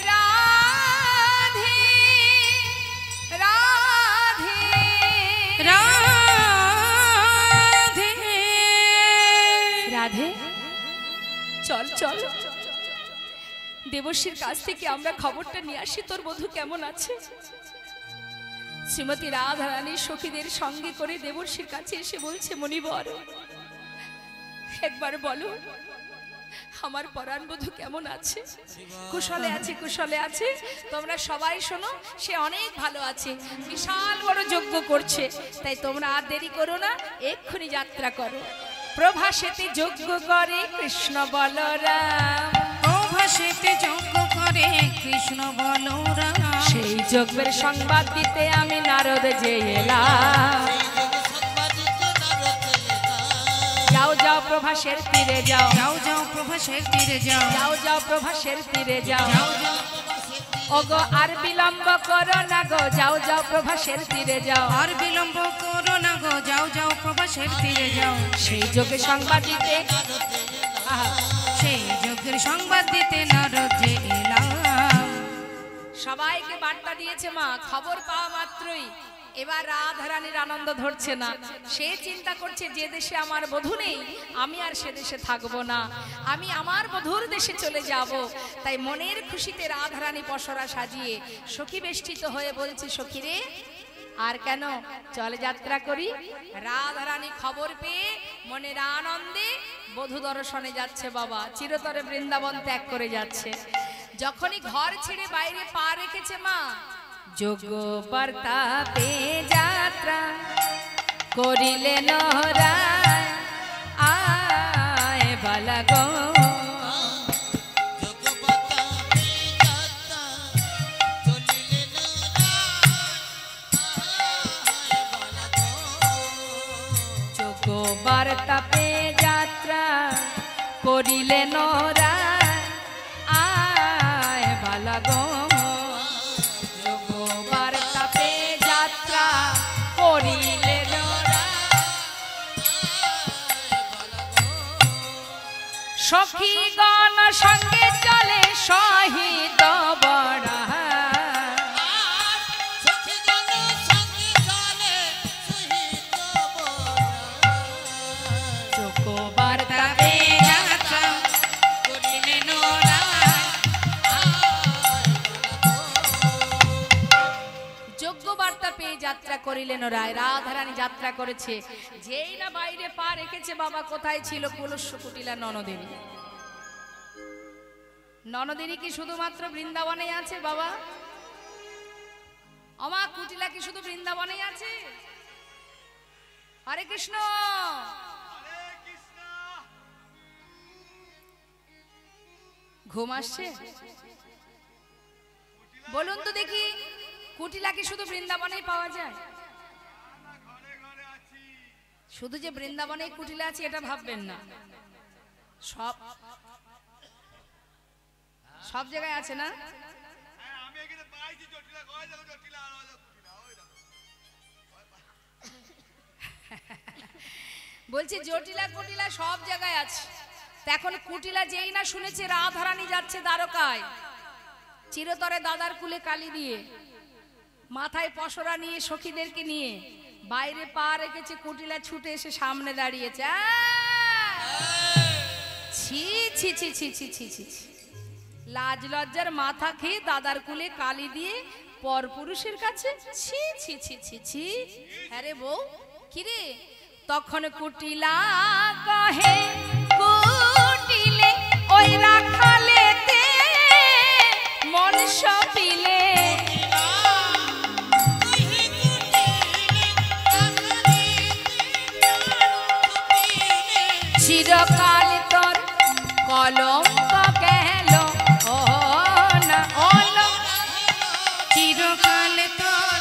রাধে রাধে রাধে রাধে, চল চল, দেবর্ষির কাছ থেকে আমরা খবরটা নিয়ে আসি তোর বধূ কেমন আছে। শ্রীমতী রাধা রানীর সখীদের সঙ্গে করে দেবর্ষির কাছে এসে বলছে, মণিবর একবার বলো আমার পরাণ বধূ কেমন আছে। কুশলে আছে, কুশলে আছে, তোমরা সবাই শোনো, সে অনেক ভালো আছে, বিশাল বড় যজ্ঞ করছে, তাই তোমরা আর দেরি করো না, এক্ষুনি যাত্রা করো। প্রভাসেতে যজ্ঞ করে কৃষ্ণ বলরাম, প্রভাসেতে যজ্ঞ করে কৃষ্ণ বলরাম, সেই যজ্ঞের সংবাদ দিতে আমি নারদ যে এলাম। যাও যাও প্রভাসের তীরে যাও, যাও যাও প্রভাসের তীরে যাও, যাও যাও প্রভাসের তীরে যাও, যাও যাও ওগো আর বিলম্ব করো না গো, যাও যাও প্রভাসের তীরে যাও, আর বিলম্ব করো না গো, যাও যাও প্রভাসের তীরে যাও, সেই যজ্ঞের সংবাদ দিতে। আহা, সেই যজ্ঞের সংবাদ দিতে নরকে এলাম। সবাইকে বার্তা দিয়েছে মা, খবর পাওয়া মাত্রই এবার রাধারানীর আনন্দ ধরছে না। সে চিন্তা করছে যে দেশে আমার বধূ নেই আমি আর সে দেশে থাকবো না, আমি আমার বধূর দেশে চলে যাব। তাই মনের খুশিতে রাধারানী পসরা সাজিয়ে সখী বেষ্টিত হয়ে বলছে, সখী রে আর কেন, চলে যাত্রা করি। রাধারানী খবর পেয়ে মনের আনন্দে বধূ দর্শনে যাচ্ছে বাবা, চিরতরে বৃন্দাবন ত্যাগ করে যাচ্ছে। যখনই ঘর ছেড়ে বাইরে পা রেখেছে মা, যোগ্য বার্তা পেয়ে যাত্রা করিলেন রায়, আয় বালা গো যোগ্য বার্তা পেয়ে যাত্রা করিলেন রায়, আয় বালা গো সখীগণ সঙ্গে চলে শহীদ বড়া, যোগ্য বার্তা পেয়ে যাত্রা করিলেন রায়, যোগ্য বার্তা পেয়ে যাত্রা করিলেন রায়। রাধারানী যাত্রা করেছে, যেই না বাইরে পা রেখেছে বাবা, কোথায় ছিল কুলস্য কুটিলা ননদিনী। ননদিনী কি শুধুমাত্র বৃন্দাবনেই আছে বাবা? আমা কুটিলা কি শুধু বৃন্দাবনেই আছে? হরে কৃষ্ণ। ঘুম আসছে? বলুন তো দেখি, কুটিলা কি শুধু বৃন্দাবনেই পাওয়া যায়? শুধু যে বৃন্দাবনেই কুটিলা আছে এটা ভাববেন না, সব সব জায়গায় আছে না? বলছি জটিলা কুটিলা সব জায়গায় আছে। এখন কুটিলা যেই না শুনেছে রাধারানী যাচ্ছে দ্বারকায়, চিরতরে দাদার কুলে কালি দিয়ে, মাথায় পসরা নিয়ে সখীদেরকে নিয়ে বাইরে পা রেখেছে, কুটিলা ছুটে এসে সামনে দাঁড়িয়েছে। ছি ছি ছি ছি ছি ছি ছি, লাজ লজ্জার মাথা খেয়ে দাদার কুলে কালি দিয়ে পরপুরুষের কাছে, ছি ছি ছি ছি ছি। হ্যাঁ রে বউ, কিরে? তখন কুটিলা কহে, কুটিলে ওই রাখালেতে মন সপিলে, চিরকাল তোর কলঙ্ক গেল, ও না ও না, চিরকাল তোর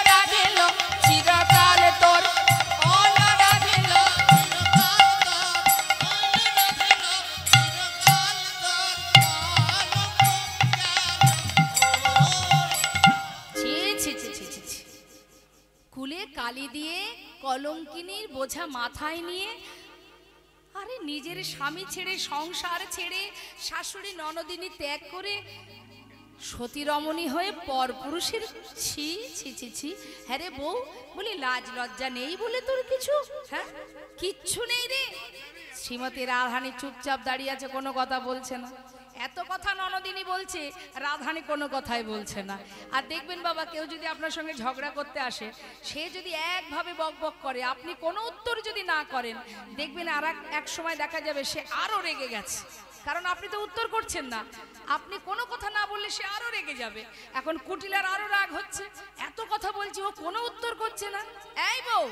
রাধেল, চিরকাল তোর রাধেল। ছি ছি ছি ছি ছি ছি। কুলে কালি দিয়ে কলঙ্কিনীর বোঝা মাথায় নিয়ে, আরে নিজের স্বামী ছেড়ে, সংসার ছেড়ে, শাশুড়ি ননদিনী ত্যাগ করে সতী রমণী হয়ে পরপুরুষের, ছি ছি ছি ছি। হ্যাঁ রে বউ, বলি লাজ লজ্জা নেই বলে তোর কিছু? হ্যাঁ, কিচ্ছু নেই রে। শ্রীমতী রাধারানী চুপচাপ দাঁড়িয়ে আছে, কোনো কথা বলছে না। এত কথা ননদিনী বলছে, রাধারানী কোনো কথাই বলছে না। আর দেখবেন বাবা, কেউ যদি আপনার সঙ্গে ঝগড়া করতে আসে, সে যদি একভাবে বক বক করে, আপনি কোনো উত্তর যদি না করেন, দেখবেন আর এক সময় দেখা যাবে সে আরো রেগে গেছে, কারণ আপনি তো উত্তর করছেন না। আপনি কোনো কথা না বললে সে আরো রেগে যাবে। এখন কুটিলার আরো রাগ হচ্ছে, এত কথা বলছি ও কোনো উত্তর করছে না। এই বউ,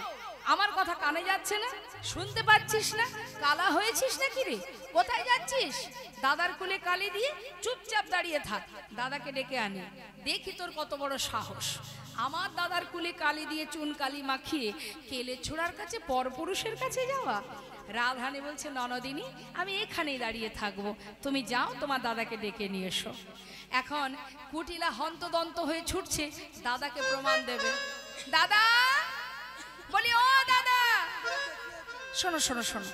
আমার কথা কানে যাচ্ছে না? শুনতে পাচ্ছিস না? কালা হয়েছিস নাকি রে? কোথায় যাচ্ছিস? দাদার কুলে কালি দিয়ে চুপচাপ দাঁড়িয়ে থাক, দাদাকে ডেকে আনি, দেখি তোর কত বড় সাহস। আমার দাদার কুলে কালি দিয়ে চুন কালি মাখিয়ে কেলে ছোড়ার কাছে, পরপুরুষের কাছে যাওয়া। রাধারানী বলছে, ননদিনী আমি এখানেই দাঁড়িয়ে থাকবো, তুমি যাও তোমার দাদাকে ডেকে নিয়ে এসো। এখন কুটিলা হন্তদন্ত হয়ে ছুটছে দাদাকে প্রমাণ দেবে। দাদা, বলি ও দাদা, শোনো শোনো শোনো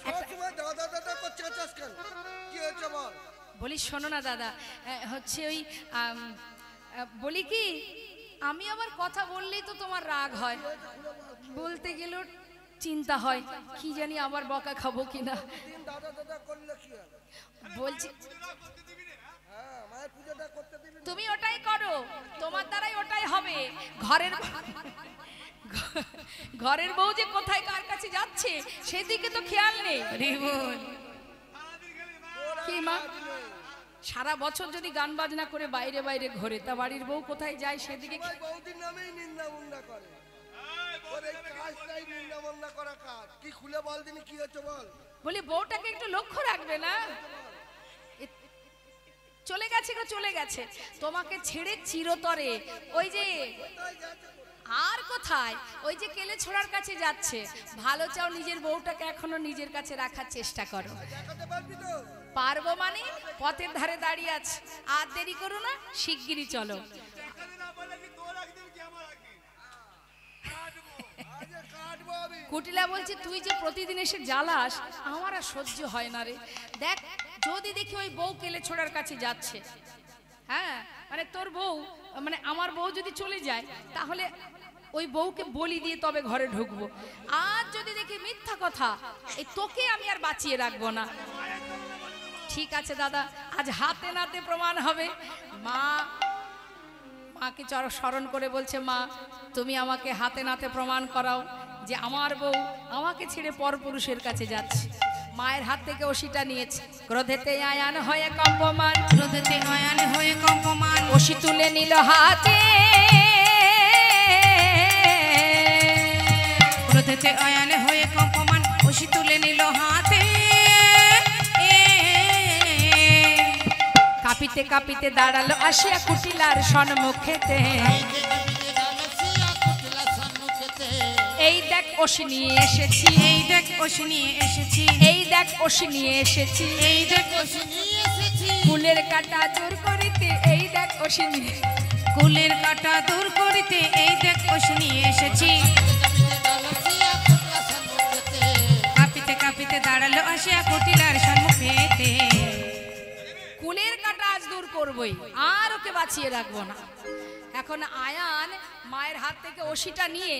একটা সবসময় দাদা দাদা করছে আছিস কেন? কি হয়েছে বল? বলি শোনো না দাদা, হচ্ছে ওই বলি কি, আমি আবার কথা বললেই তো তোমার রাগ হয়, বলতে গেলেও চিন্তা হয় কি জানি আবার বকা খাবো কিনা। দিন দাদা দাদা করলে কি হবে? বলছি হ্যাঁ, মায়ের পূজাটা করতে দিবি না? তুমি ওটাই করো, তোমার দ্বারাই ওটাই হবে। ঘরের ঘরের বউ যে কোথায় কার কাছে যাচ্ছে সেদিকে তো খেয়াল নেই। হরি বল। কি মা, সারা বছর যদি গান বাজনা করে বাইরে বাইরে ঘোরে, তা বাড়ির বউ কোথায় যায় সেদিকে সবাই বৌদির নামেই নিন্দা মুন্দা করে। ওর এই কাজটাই নিন্দা মুন্দা করা কাজ। কি খুলে বল দিনি কি হচ্ছে বল? বলি বউটাকে একটু লক্ষ্য রাখবে না? চলে গেছে গো, চলে গেছে তোমাকে ছেড়ে চিরতরে। ওই যে আর কোথায়, ওই যে কেলে ছোড়ার কাছে যাচ্ছে। ভালো চাও নিজের বউটাকে এখনো নিজের কাছে রাখার চেষ্টা করো। দেখাতে পারবি তো? পারবো মানে পথের ধারে দাঁড়িয়ে আছে, আর দেরি করো না, শিগগিরই চলো। আজ কাটবো আমি। কুটিলা বলছে তুই যে প্রতিদিন এসে জ্বালাস, আমার আর সহ্য হয় না রে। দেখ যদি দেখি ওই বউ কেলে ছোড়ার কাছে যাচ্ছে, হ্যাঁ মানে তোর বউ, মানে আমার বউ যদি চলে যায়, তাহলে ওই বউকে বলি দিয়ে তবে ঘরে ঢুকবো। আর যদি দেখি মিথ্যা কথা, এই তোকে আমি আর বাঁচিয়ে রাখবো না। ঠিক আছে দাদা, আজ হাতে নাতে প্রমাণ হবে। মাকে স্মরণ করে বলছে, মা তুমি আমাকে হাতে নাতে প্রমাণ করাও যে আমার বউ আমাকে ছেড়ে পরপুরুষের কাছে যাচ্ছে। মায়ের হাত থেকে ওষিটা নিয়েছে, ক্রোধেতে আয়ান হয়ে কম্পমান, ক্রোধেতে আয়ান হয়ে কম্পমান, ওষি তুলে নিল হাতে, ক্রোধেতে আয়ান হয়ে কম্পমান, ওষি তুলে নিল হাতে। কাঁপিতে কাঁপিতে দাঁড়ালো আসিয়া কুটিলার সম্মুখেতে, এই দেখ ওষি নিয়ে এসেছি, এই দেখ ওষি নিয়ে এসেছি, এই দেখ ওষি নিয়ে এসেছি, এই দেখ ওষি নিয়ে এসেছি, ফুলের কাটা দূর করিতে, এই দেখ ওষি নিয়ে, কুলের কাটা দূর করিতে, এই দেখ ওষি নিয়ে এসেছি। কাঁপিতে কাঁপিতে দাঁড়ালো আসিয়া কুটিলার সম্মুখেতে, কুলের কাটা আজ দূর করবই, আর ওকে বাঁচিয়ে রাখবো না। এখন আয়ান মায়ের হাত থেকে ওষিটা নিয়ে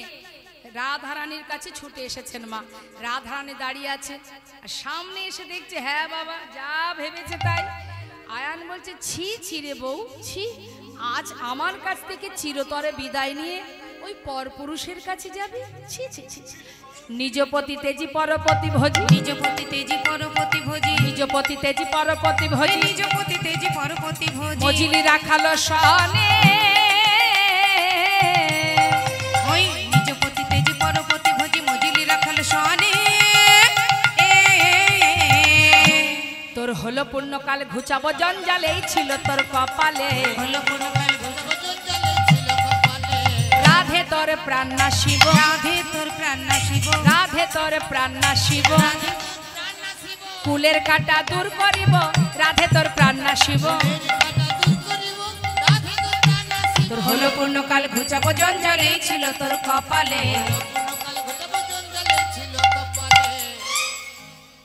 রাধারানীর কাছে ছুটে এসেছেন। মা রাধারানী দাঁড়িয়ে আছে, আর সামনে এসে দেখছে হ্যাঁ বাবা যা ভেবেছে তাই। আয়ান বলছে ছি ছি রে বউ ছি, আজ আমার কাছ থেকে চিরতরে বিদায় নিয়ে ওই পরপুরুষের কাছে যাবি? ছি ছি ছি ছি। নিজপতি তেজি পরপতি ভোজি, নিজপতি তেজি পরপতি ভোজি, নিজপতি তেজি পরপতি ভোজি, নিজপতি তেজি পরপতি ভোজি, মজিলি রাখালো সনে, ওই নিজপতি তেজি পরপতি ভোজি, মজিলি রাখালো সনে। তোর হলো পুণ্যকাল ঘুচাবো জঞ্জাল, এই ছিল তোর কপালে, হলো পুনকাল রাধে তোর প্রাণ নাশিব, রাধে তোর প্রাণ নাশিব, রাধে তোর প্রাণ নাশিব, কুলের কাটা দূর করিব, রাধে তোর প্রাণ নাশিব। তোর হলো পুনকাল ঘুচাবো জঞ্জাল, এই ছিল তোর কপালে।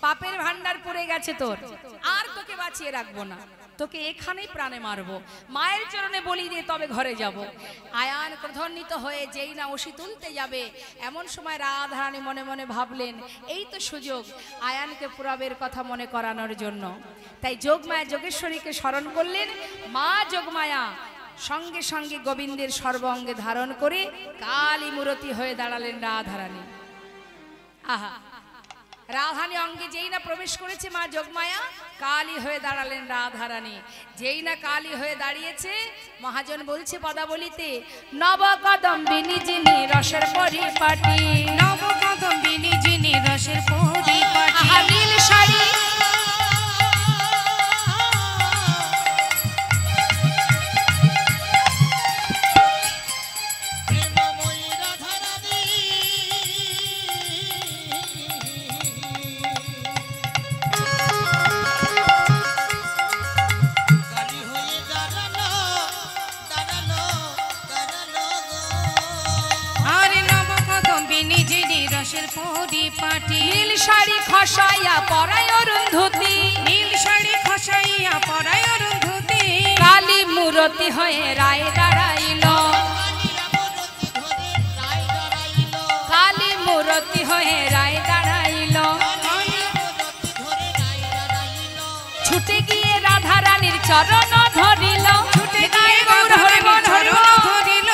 পাপের ভান্ডার পড়ে গেছে তোর, আর তোকে বাঁচিয়ে রাখবো না, তোকে এখানেই প্রাণে মারবো, মায়ের চরণে বলি দিয়ে তবে ঘরে যাব। আয়ান ক্রোধান্বিত হয়ে যেই না ওষি তুলতে যাবে, এমন সময় রাধারানী মনে মনে ভাবলেন এই তো সুযোগ আয়ানকে পুরাবের কথা মনে করানোর জন্য। তাই যোগমায়া যোগেশ্বরীকে স্মরণ করলেন। মা যোগমায়া সঙ্গে সঙ্গে গোবিন্দের সর্বাঙ্গে ধারণ করে কালী মূরতি হয়ে দাঁড়ালেন রাধারানী। আহা, রাধারানী অঙ্গে যেই না প্রবেশ করেছে মা যোগমায়া, কালী হয়ে দাঁড়ালেন রাধারানী। যেই না কালী হয়ে দাঁড়িয়েছে, মহাজন বলছে পদাবলিতে, নবকদম্বিনী যিনি রসের পরিপাটি, নবকদম্বিনী যিনি রসের পরিপাটি, নীল শাড়ি আরে নবকদম্বিনী যিনি রসের পরিপাটি নীল শাড়ি খসাইয়া পরায় অরুন্ধতী নীল শাড়ি খসাইয়া পরায় অরুন্ধতী কালী মূরতি হয়ে রায় দাঁড়াইল কালী মূরতি হয়ে রায় দাঁড়াইল ছুটে গিয়ে রাধা রানীর চরণ ধরিল ছুটে গিয়ে রাধা রানীর চরণ ধরিল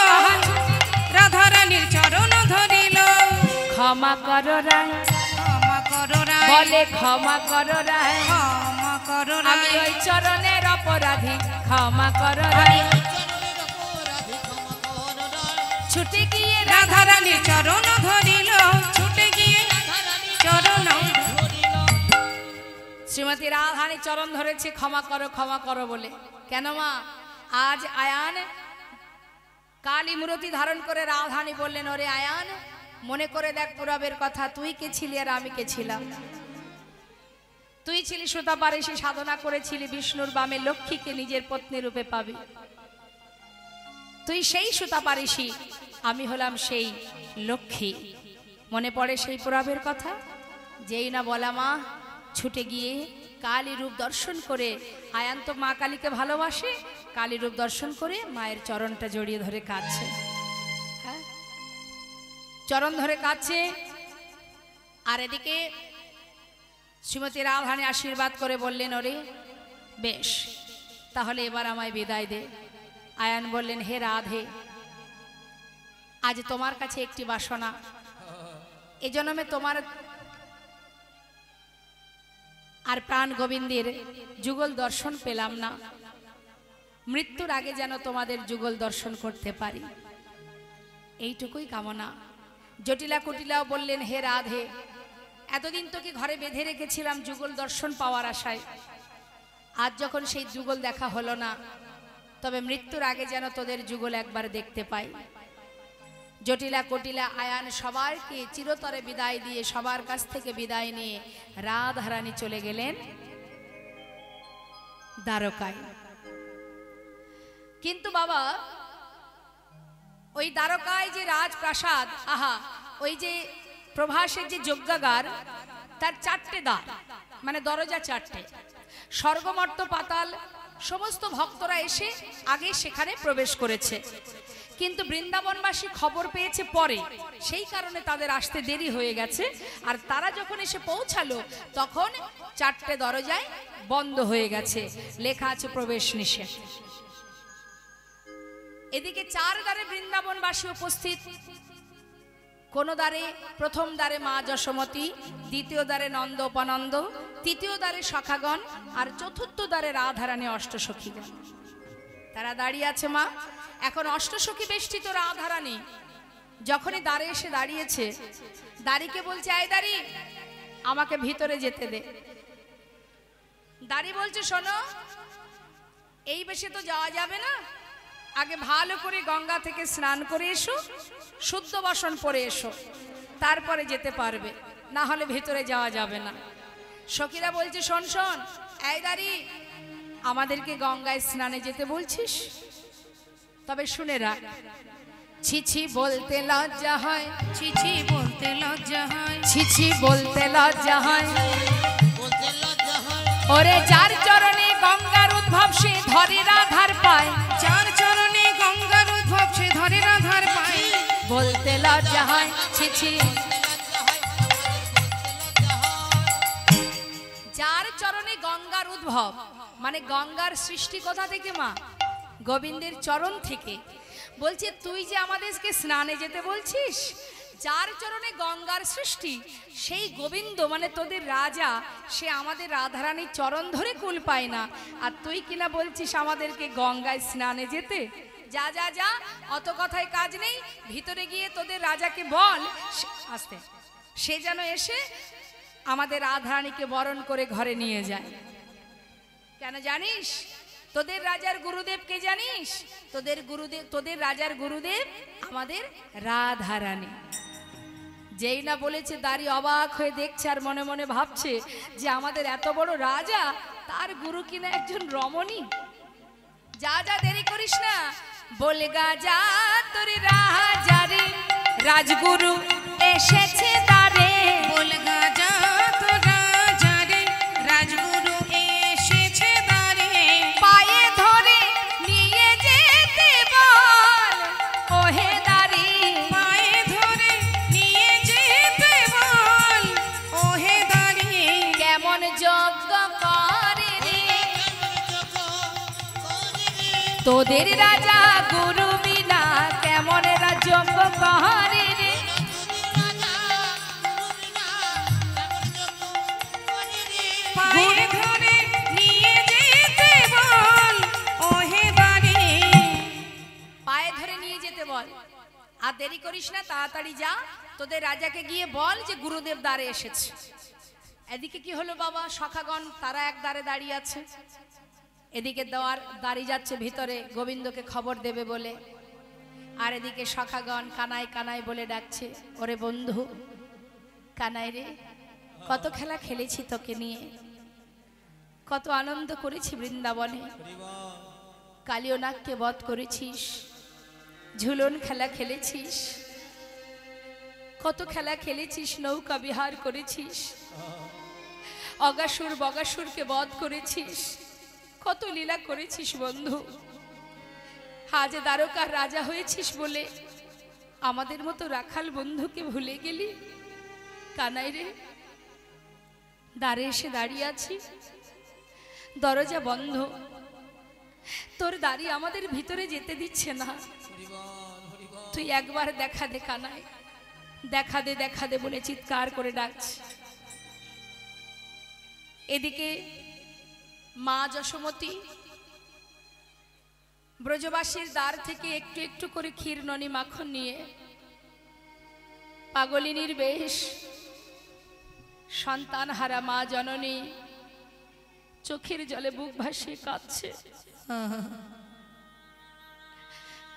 রাধা রানীর চরণ ধরিল ক্ষমা করো রায় ক্ষমা করো রায় বলে ক্ষমা করো রায় ক্ষমা করো আমি রায় ওই চরণের অপরাধী ক্ষমা করো রায় ছুটে গিয়ে রাধা রানীর চরণ ধরিল ছুটে গিয়ে চরণ শ্রীমতী রাধারানী চরণ ধরেছে ক্ষমা করো বলে। কেন মা? আজ আয়ান কালী মূরতি ধারণ করে রাধারানী বললেন, ওরে আয়ান, মনে করে দেখ পুরাবের কথা, তুই কে ছিলি আর আমি কে ছিলাম? তুই ছিলি সুতাপারেশী, সাধনা করেছিলি বিষ্ণুর বামে লক্ষ্মীকে নিজের পত্নী রূপে পাবি। তুই সেই সুতাপারেশী, আমি হলাম সেই লক্ষ্মী। মনে পড়ে সেই পুরাবের কথা? যেই না বলা মা ছুটে গিয়ে কালী রূপ দর্শন করে, আয়ান তো মা কালীকে ভালোবাসে, কালী রূপ দর্শন করে মায়ের চরণটা জড়িয়ে ধরে কাঁদছে। হ্যাঁ, চরণ ধরে কাঁদছে। আর এদিকে শ্রীমতী রাধারানী আশীর্বাদ করে বললেন, ওরে বেশ, তাহলে এবার আমায় বিদায় দে। আয়ান বললেন, হে রাধে, আজ তোমার কাছে একটি বাসনা, এই জন্মে তোমার আর প্রাণ গোবিন্দের যুগল দর্শন পেলাম না, মৃত্যুর আগে যেন তোমাদের যুগল দর্শন করতে পারি, এইটুকুই কামনা। জটিলা কুটিলাও বললেন, হে রাধে, এতদিন তোকে ঘরে বেঁধে রেখেছিলাম যুগল দর্শন পাওয়ার আশায়, আজ যখন সেই যুগল দেখা হলো না, তবে মৃত্যুর আগে যেন তোদের যুগল একবার দেখতে পাই। জটিলা কুটিলা আয়ান সবাইকে চিরতরে বিদায় দিয়ে, সবার কাছ থেকে বিদায় নিয়ে রাধারানী চলে গেলেন দ্বারকায়। কিন্তু বাবা, ওই দ্বারকায় যে রাজপ্রাসাদ, আহা, ওই যে প্রভাসের যে যজ্ঞাগার, তার চারটে দ্বার, মানে দরজা চারটে। স্বর্গমর্ত পাতাল সমস্ত ভক্তরা এসে আগে সেখানে প্রবেশ করেছে, কিন্তু বৃন্দাবনবাসী খবর পেয়েছে পরে, সেই কারণে তাদের আসতে দেরি হয়ে গেছে। আর তারা যখন এসে পৌঁছালো তখন চারটে দরজায় বন্ধ হয়ে গেছে, লেখা আছে প্রবেশ নিষেধ। এদিকে চার দ্বারে বৃন্দাবনবাসী উপস্থিত। কোন দ্বারে, প্রথম দ্বারে মা যশোমতী, দ্বিতীয় দ্বারে নন্দ উপানন্দ, তৃতীয় দ্বারে সখাগণ, আর চতুর্থ দ্বারে রাধারানী অষ্টসখীগণ। তারা দাঁড়িয়ে আছে মা। এখন অষ্টসখী বেষ্টিত রাধারানী যখনই দ্বারে এসে দাঁড়িয়েছে, দাঁড়িকে বলছে, আয় দাঁড়ি, আমাকে ভিতরে যেতে দে। দাঁড়ি বলছে, শোনো, এই বেশে তো যাওয়া যাবে না, আগে ভালো করে গঙ্গা থেকে স্নান করে এসো, শুদ্ধ বসন পরে এসো, তারপরে যেতে পারবে, না হলে ভিতরে যাওয়া যাবে না। সখীরা বলছে, শোন শোন, এই দাঁড়ি, আমাদেরকে গঙ্গায় স্নানে যেতে বলছিস? তবে শুনে রাখ, ছিছি বলতে লজ্জা হয়, ছিছি বলতে লজ্জা হয়, ছিছি বলতে লজ্জা হয়, ওরে যার চরণে গঙ্গার উদ্ভব সে ধরে রাধার পায়, চার চরণে গঙ্গার উদ্ভব সে ধরে রাধার পায়, বলতে লজ্জা হয়, ছিছি। যার চরণে গঙ্গার উদ্ভব, মানে গঙ্গার সৃষ্টি কোথা থেকে মা? গোবিন্দের চরণ থেকে। বলছে, তুই যে আমাদেরকে স্নানে যেতে বলছিস, যার চরণে গঙ্গার সৃষ্টি, সেই গোবিন্দ মানে তোদের রাজা, সে আমাদের রাধারানীর চরণ ধরে কুল পায় না, আর তুই কিনা বলছিস আমাদেরকে গঙ্গায় স্নানে যেতে? যা যা যা, অত কথায় কাজ নেই, ভিতরে গিয়ে তোদের রাজাকে বল, আস্তে, সে যেন এসে আমাদের রাধারানীকে বরণ করে ঘরে নিয়ে যায়। কেন জানিস? তোদের রাজার গুরুদেব কে জানিস? তোদের রাজার গুরুদেব আমাদের রাধারানী। যেই না বলেছে, দাঁড়ি অবাক হয়ে দেখছে আর মনে মনে ভাবছে যে আমাদের এত বড় রাজা, তার গুরু কিনা একজন রমণী। যা যা, দেরি করিস না, বলগা যা তোর রাজারে, রাজগুরু এসেছে দ্বারে, তোদের রাজা গুরু বিনা কেমন রাজ্য করে রে। পায়ে ধরে নিয়ে যেতে বল ওহে বাড়ি। পায়ে ধরে নিয়ে যেতে বল, আর দেরি করিস না, তাড়াতাড়ি যা। তোদের রাজাকে গিয়ে বল যে গুরুদেব দ্বারে এসেছে। এদিকে কি হলো বাবা, সখাগণ তারা এক দ্বারে দাঁড়িয়ে আছে, এদিকে দেওয়ার দাঁড়িয়ে যাচ্ছে ভিতরে গোবিন্দকে খবর দেবে বলে, আর এদিকে সখাগণ কানাই কানাই বলে ডাকছে, ওরে বন্ধু কানাই রে, কত খেলা খেলেছি তোকে নিয়ে, কত আনন্দ করেছি বৃন্দাবনে, কালিয়নাগকে বধ করেছিস, ঝুলন খেলা খেলেছিস, কত খেলা খেলেছিস, নৌকা বিহার করেছিস, অগাসুর বগাসুরকে বধ করেছিস, কত লীলা করেছিস বন্ধু। আজ দ্বারকার রাজা হয়েছিস বলে আমাদের মতো রাখাল বন্ধুকে ভুলে গেলি। কানাই রে, দ্বারে এসে দাঁড়িয়ে আছি, দরজা বন্ধ, তোর দাড়ি আমাদের ভিতরে যেতে দিচ্ছে না, তুই একবার দেখা দে কানাই, দেখা দে দেখা দে বলে চিৎকার করে ডাকছে। এদিকে মা যশোমতী ব্রজবাসীর দ্বার থেকে একটু একটু করে ক্ষীর ননি মাখন নিয়ে পাগলিনীর বেশ সন্তান হারা মা জননী চোখের জলে বুক ভাসিয়ে কাঁদছে।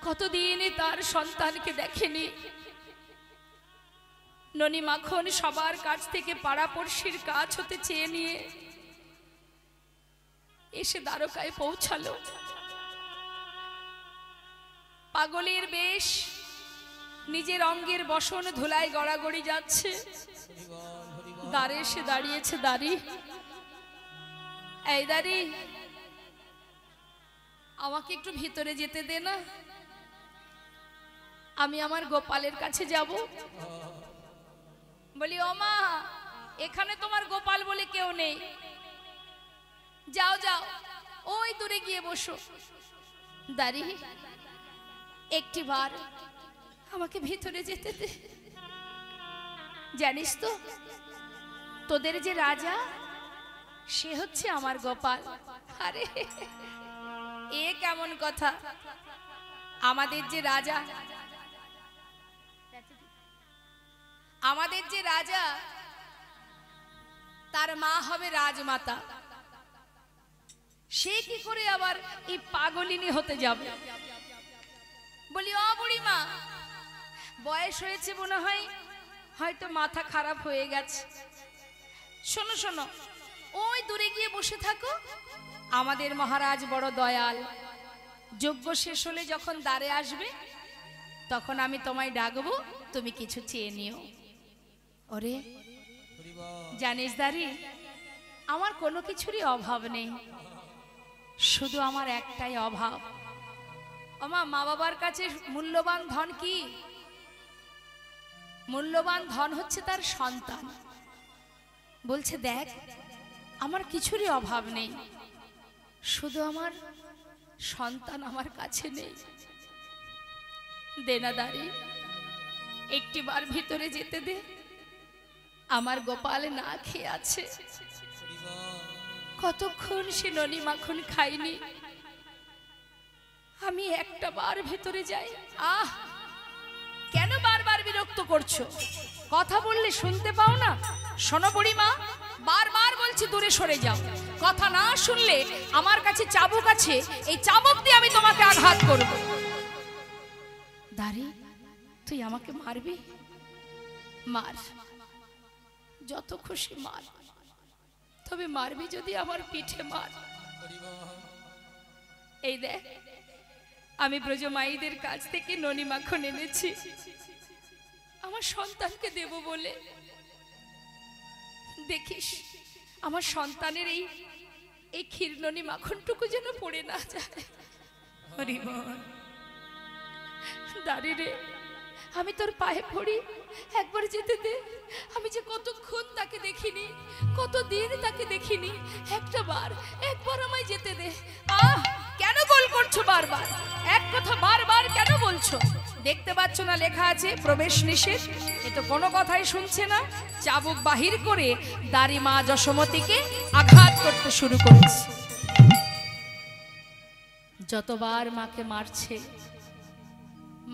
কতদিন তার সন্তানকে দেখেনি, ননি মাখন সবার কাছ থেকে পাড়াপড়শির কাজ হতে চেয়ে নিয়ে এসে দ্বারকায় পৌঁছালো। পাগলের বেশ নিজের অঙ্গের বসন ধুলায় গড়াগড়ি যাচ্ছে, দ্বারে এসে দাঁড়িয়েছে। দাঁড়ি, এই দাঁড়ি, আমাকে একটু ভিতরে যেতে দে না, আমি আমার গোপালের কাছে যাব। বলি ও মা, এখানে তোমার গোপাল বলে কেউ নেই, যাও যাও ওই দূরে গিয়ে বসো। দাঁড়ি, একটিবার আমাকে ভিতরে যেতে দে। জানিস তো তোদের যে রাজা সে হচ্ছে আমার গোপাল। আরে এ কেমন কথা, আমাদের যে রাজা, আমাদের যে রাজা তার মা হবে রাজমাতা, সে কি করে আবার এই পাগলিনী হতে যাবে? বলি ও বুড়িমা, বয়স হয়েছে মনে হয়, হয়তো মাথা খারাপ হয়ে গেছে। শোনো শোনো, ওই দূরে গিয়ে বসে থাকো, আমাদের মহারাজ বড় দয়াল, যজ্ঞ শেষ হলে যখন দ্বারে আসবে তখন আমি তোমায় ডাকবো, তুমি কিছু চেয়ে নিও। ওরে জানিস দাঁড়ি, আমার কোনো কিছুরই অভাব নেই, শুধু আমার একটাই অভাব। আমার মা বাবার কাছে মূল্যবান ধন কি? মূল্যবান ধন হচ্ছে তার সন্তান। বলছে দেখ, আমার কিছুরই অভাব নেই, শুধু আমার সন্তান আমার কাছে নেই। দেনা দাঁড়ি, একটিবার ভিতরে যেতে দে, আমার গোপাল না খেয়ে আছে, কতক্ষণ সে ননি মাখন খাইনি, আমি একটা বার ভেতরে যাই। আহ, কেন বারবার বিরক্ত করছো? কথা বললে শুনতে পাও না? শোনো বুড়িমা, বারবার বলছি দূরে সরে যাও, কথা না শুনলে আমার কাছে চাবুক আছে, এই চাবুক দিয়ে আমি তোমাকে আঘাত করব। দাঁড়ি, তুই আমাকে মারবি? মার, যত খুশি মার, তবে মারবি যদি আমার পিঠে মার। এই দেখ, আমি ব্রজমাইদের কাছ থেকে ননি মাখন এনেছি আমার সন্তানকে দেব বলে। দেখিস আমার সন্তানের এই ক্ষীর ননি মাখনটুকু যেন পড়ে না যায়। দাঁড়ি রে, আমি তোর পায়ে পড়ি, একবার যেতে দে। আমি যে কতক্ষণ তাকে দেখিনি, কতদিন তাকে দেখিনি, একবার আমায় যেতে দে। আহ, কেন কেন গোল করছো বারবার? এক কথা বারবার কেন বলছো? দেখতে পাচ্ছ না লেখা আছে প্রবেশ নিষেধ? এ তো কোনো কথাই শুনছে না। চাবুক বাহির করে দাড়ি মা যশোমতীকে আঘাত করতে শুরু করেছে। যতবার মাকে মারছে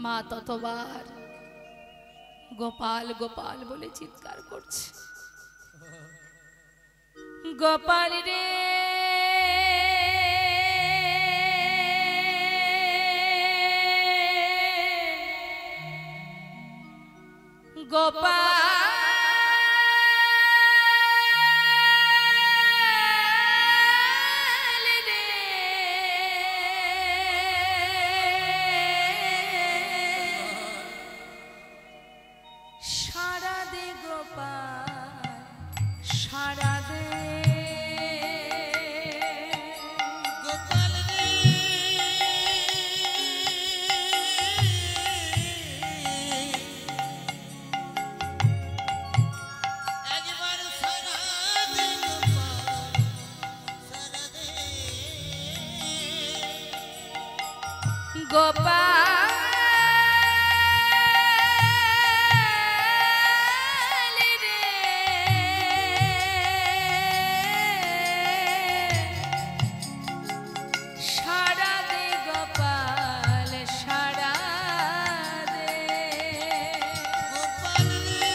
মা ততবার গোপাল গোপাল বলে চিৎকার করছে। গোপাল রে গোপাল রে সারা দে গোপাল সারা দে গোপাল রে একবার সারা দে গোপাল সারা দে গোপাল রে সারা দে গোপাল সারা দে গোপাল রে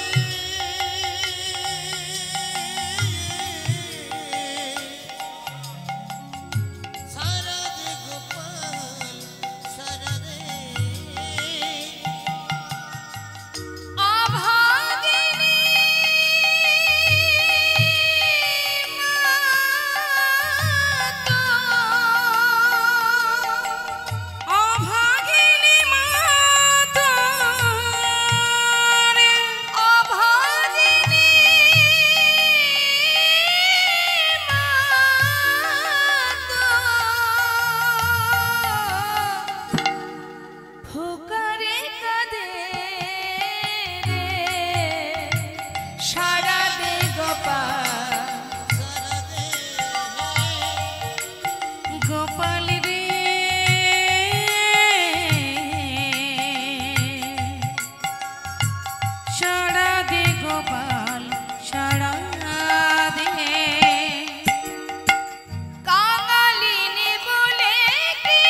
সারা দে গোপাল সারা দে অভাগিনী মাতো অভাগিনী মাতো রে অভাগিনী মাতো ফুকারে কাঁদে রে সারা দে গোপাল সারা দে গোপাল রে সারা দে গোপাল সারা দে কাঙালিনী বলে কি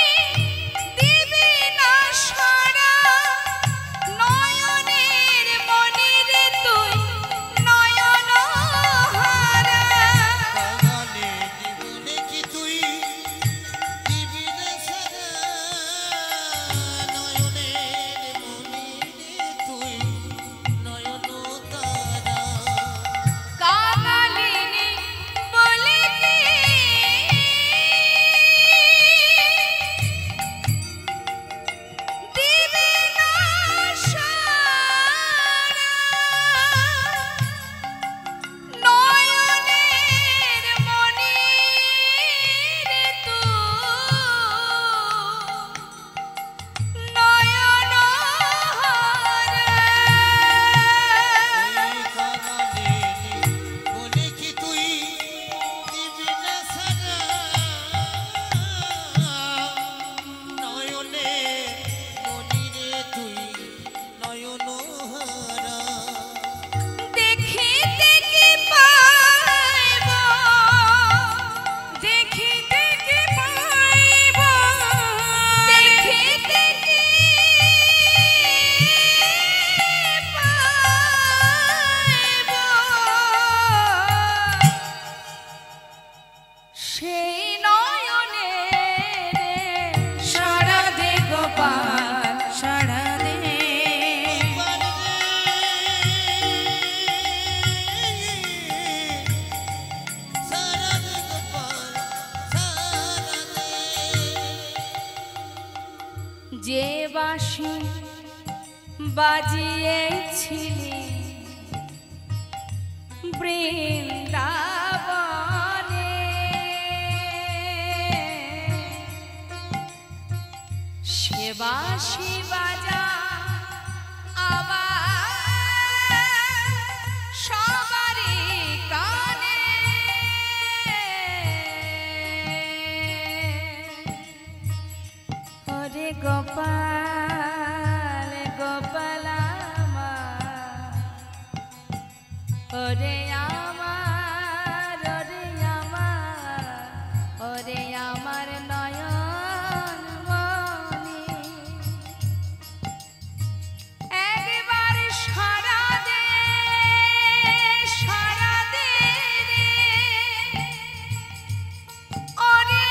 দিবি না সারা নয়নের মনিরে তুই নয়ন হারা কাঙালে জীবনে কি তুই দিবি না সারা নয়নের মনিরে তুই নয়ন তারা কাঙালিনী বলে কি দিবি না সারা নয়নের মনিরে তুই নয়ন হারা কাঙালে বলে কি তুই দিবি না সারা নয়নে মনিরে তুই নয়ন হারা দেখিতে কি পাইব দেখিতে কি পাইব দেখিতে কি পাইব সেই নয়নে রে সারা দে গোপাল সারা দে সারা দে গোপাল সারা দে যে বাঁশি বাজিয়েছিলি বৃন্দাবনে সে বাঁশি বাজা আবার সবারই কানে ওরে আমার ওরে আমার ওরে আমার নয়ন মনি একবার সারা দে রে ওরে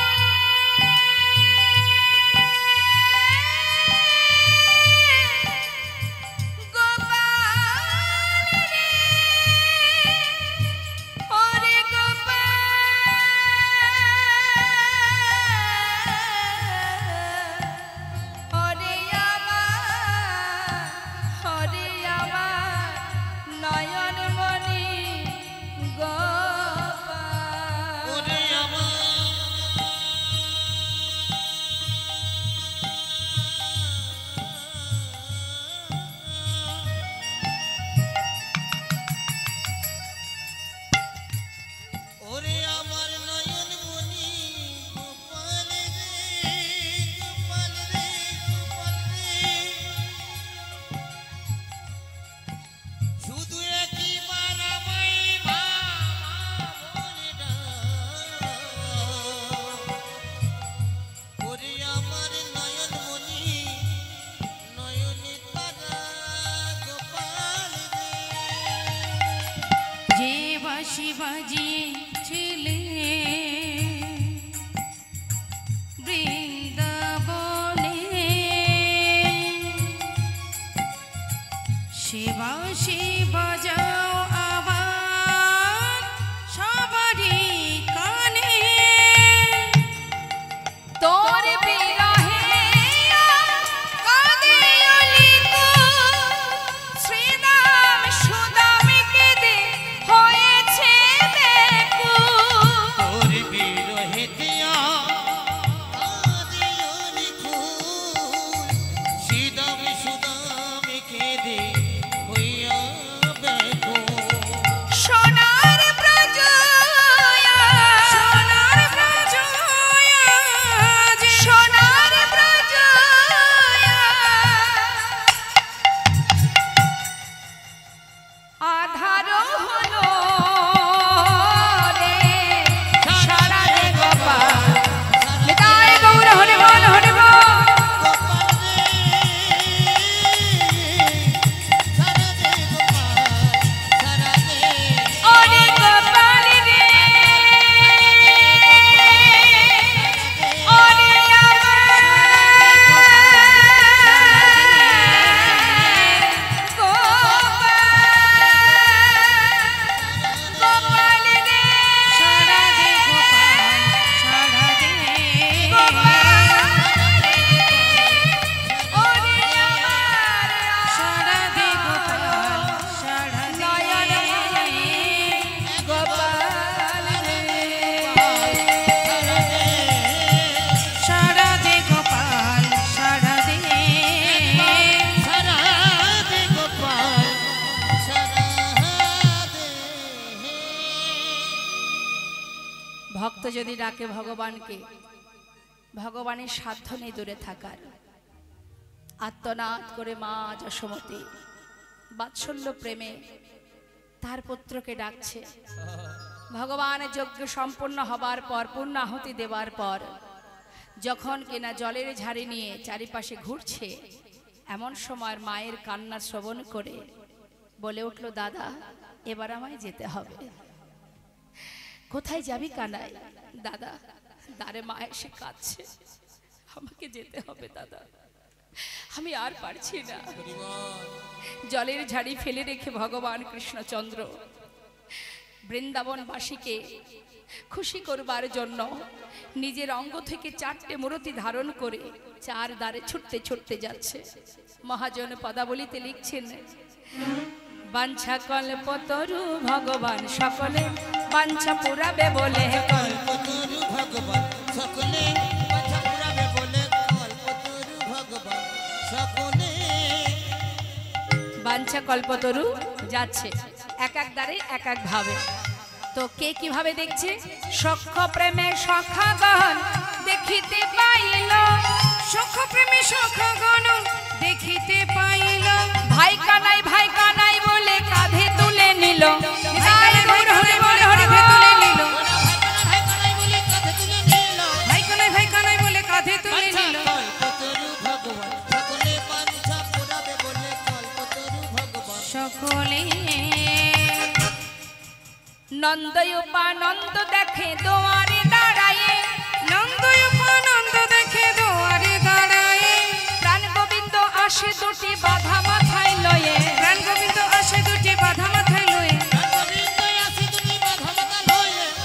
বাজিয়েছিলে বৃন্দাবনে সে বাঁশি বাজাও আবার সবারই কানে তোর বিরহে কাঁদে অলিকো শ্রীরাম সুদাম কেঁদে হয়েছে দেখো তোর বিরহে দিয়া আদিয়নি ফুল সিদাম সুদাম কেঁদে হইয়া বেকো সোনার ব্রজয়া সোনার ব্রজয়া সোনার ব্রজয়া আধার হলো রে সারা রে গোপাল নিতাই গৌর হরে বল হরে বল ওরে গোপাল রে ওরে গোপাল রে সারা দে গোপাল সারা দে ওরে আমার সারা দে গোপাল সারা নয়ন দে গোপাল রে সারা দে গোপাল সারা দে ভক্ত যদি ডাকে ভগবানকে ভগবানের সাধ্য নেই দূরে থাকার আত্মনাদ করে মা যশোমতী বাৎসল্য প্রেমে তার পুত্রকে ডাকছে ভগবানের যজ্ঞ সম্পন্ন হবার পর পূর্ণাহুতি দেওয়ার পর যখন কিনা জলের ঝাড়ি নিয়ে চারিপাশে ঘুরছে এমন সময় মায়ের কান্না শ্রবণ করে বলে উঠল দাদা এবার আমায় যেতে হবে কোথায় যাবি কানাই দাদা দারে মা এসে কাঁদছে আমাকে যেতে হবে দাদা আমি আর পারছি না জলের ঝাড়ি ফেলে রেখে ভগবান কৃষ্ণচন্দ্র বৃন্দাবনবাসীকে খুশি করবার জন্য নিজের অঙ্গ থেকে 4টে মূরতি ধারণ করে 4 দ্বারে ছুটতে ছুটতে যাচ্ছে মহাজন পদাবলিতে লিখছেন বাঞ্ছা কল্পতরু ভগবান সকলে বাঞ্ছা পুরাবে বলে কল্পতরু ভগবান সকলে বাঞ্ছা পুরাবে বলে কল্পতরু ভগবান সকলে বাঞ্ছা কল্পতরু যাচ্ছে এক এক দ্বারে এক এক ভাবে তো কে কিভাবে দেখছে সখ্য প্রেমে সখাগণ দেখিতে পাইল সখ প্রেমে সখগণ দেখিতে পাইল ভাই কানাই বলে কাঁধে তুলে নিল সকলে নন্দ উপানন্দ দেখে দুয়ারে দাঁড়ায়, নন্দ উপানন্দ দেখে দুয়ারে দাঁড়ায়, প্রাণ গোবিন্দ আসে দুটি বাধা মাথায় লয়ে, প্রাণ গোবিন্দ আসে দুটি বাধা মাথায় লয়ে,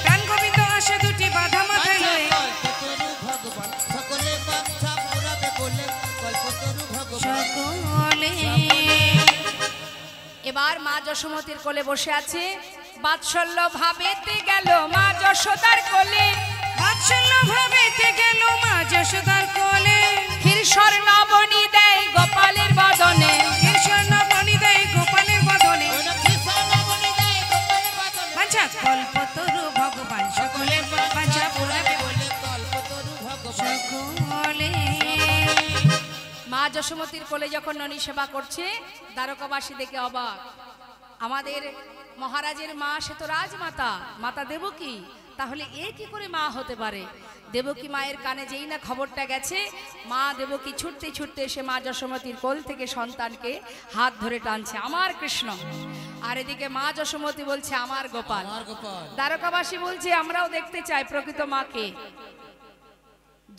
প্রাণ গোবিন্দ আসে দুটি বাধা মাথায় লয়ে, কল্পতরু ভগবান সকলে বাঞ্ছা পুরাবে বলে কল্পতরু ভগবান সকলে এবার মা যশোমতীর কোলে বসে আছে, বাৎসল্য ভাবেতে গেল মা যশোদার কোলে, বাৎসল্য ভাবেতে গেল মা যশোদার কোলে, ক্ষীর স্বর্ণাবনী দেয় গোপালের বদনে, কৃষ্ণ মণি দেয় গোপালের বদনে, বাঞ্ছা কল্পতরু ভগবান সকলে বাঞ্ছা পুরাবে বলে কল্পতরু ভগবান সকলে মা যশোমতীর কোলে যখন ননী সেবা করছে, দ্বারকাবাসী দেখে অবাক। আমাদের মহারাজের মা সে তো রাজমাতা, মাতা দেবকী, তাহলে এ কি করে মা হতে পারে? দেবকী মায়ের কানে যেই না খবরটা গেছে, মা দেবকী ছুটতে ছুটতে এসে মা যশোমতীর কোল থেকে সন্তানকে হাত ধরে টানছে, আমার কৃষ্ণ। আর এদিকে মা যশোমতী বলছে আমার গোপাল। আর গোপাল দ্বারকাবাসী বলছে আমরাও দেখতে চাই প্রকৃত মাকে।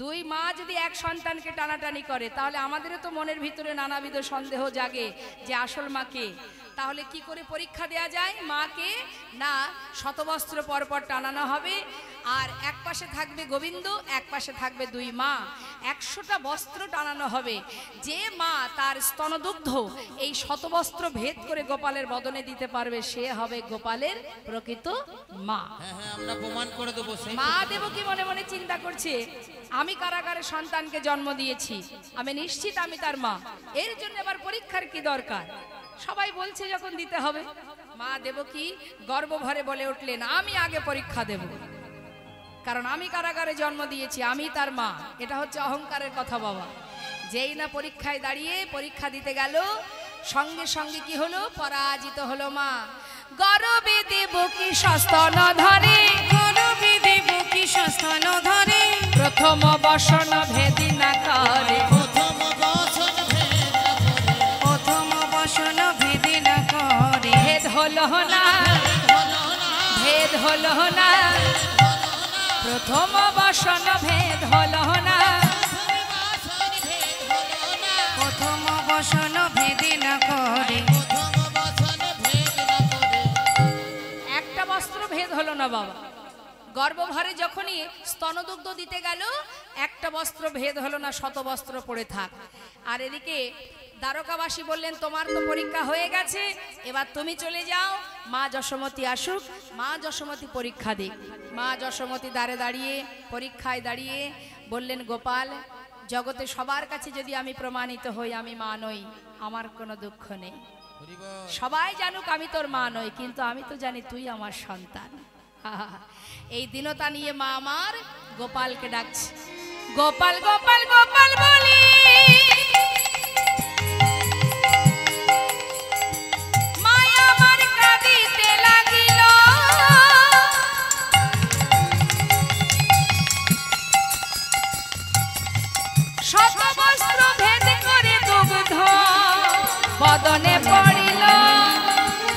দুই মা যদি এক সন্তানকে টানাটানি করে, তাহলে আমাদেরও তো মনের ভিতরে নানাবিধ সন্দেহ জাগে যে আসল মাকে। তাহলে কি করে পরীক্ষা দেয়া যায় মাকে? না, শতবস্ত্র পরপর টানানো হবে, আর এক পাশে থাকবে গোবিন্দ, এক পাশে থাকবে দুই মা, 100টা বস্ত্র টানানো হবে। যে মা তার স্তনদুগ্ধ এই শতবস্ত্র ভেদ করে গোপালের বদনে দিতে পারবে, সে হবে গোপালের প্রকৃত মা। হ্যাঁ হ্যাঁ আমরা প্রমাণ করে দেবো সেই মা দেবকী মনে মনে চিন্তা করছে, আমি কারাগারে সন্তানকে জন্ম দিয়েছি, আমি নিশ্চিত আমি তার মা, এর জন্য আবার পরীক্ষার কি দরকার? সবাই বলছে যখন দিতে হবে। মা দেবকী গর্বভরে বলে উঠলেন, আমি আগে পরীক্ষা দেব, কারণ আমি কারাগারে জন্ম দিয়েছি, আমি তার মা। এটা হচ্ছে অহংকারের কথা বাবা। যেই না পরীক্ষায় দাঁড়িয়ে পরীক্ষা দিতে গেল, সঙ্গে সঙ্গে কি হলো? পরাজিত হলো মা। গর্বে দেবকী সস্তন ধরে, গর্বে দেবকী সস্তন ধরে, প্রথম বসন ভেদি না করে, প্রথম বচন প্রথম বসন ভেদে না করে, ভেদ হলো না, ভেদ হলো না, প্রথম বসন ভেদ হলো না, প্রথম বসন ভেদে না করে, প্রথম বচন ভেদ না করে একটা বস্ত্র ভেদ হলো না বাবা। গর্ভভরে যখনই স্তনদুগ্ধ দিতে গেল, একটা বস্ত্র ভেদ হলো না, শত বস্ত্র পড়ে থাক। আর এদিকে দ্বারকাবাসী বললেন, তোমার তো পরীক্ষা হয়ে গেছে, এবার তুমি চলে যাও, মা যশোমতী আসুক, মা যশোমতী পরীক্ষা দিক। মা যশোমতী দ্বারে দাঁড়িয়ে পরীক্ষায় দাঁড়িয়ে বললেন, গোপাল, জগতে সবার কাছে যদি আমি প্রমাণিত হই আমি মা নই, আমার কোনো দুঃখ নেই, সবাই জানুক আমি তোর মা নই, কিন্তু আমি তো জানি তুই আমার সন্তান। এই দিনতা নিয়ে মা আমার গোপালকে ডাকছে, গোপাল গোপাল গোপাল বলি, মায়া আমার কাঁদিতে লাগিল, শত বস্ত্র ভেদ করে দুগ্ধ বদনে পড়িল,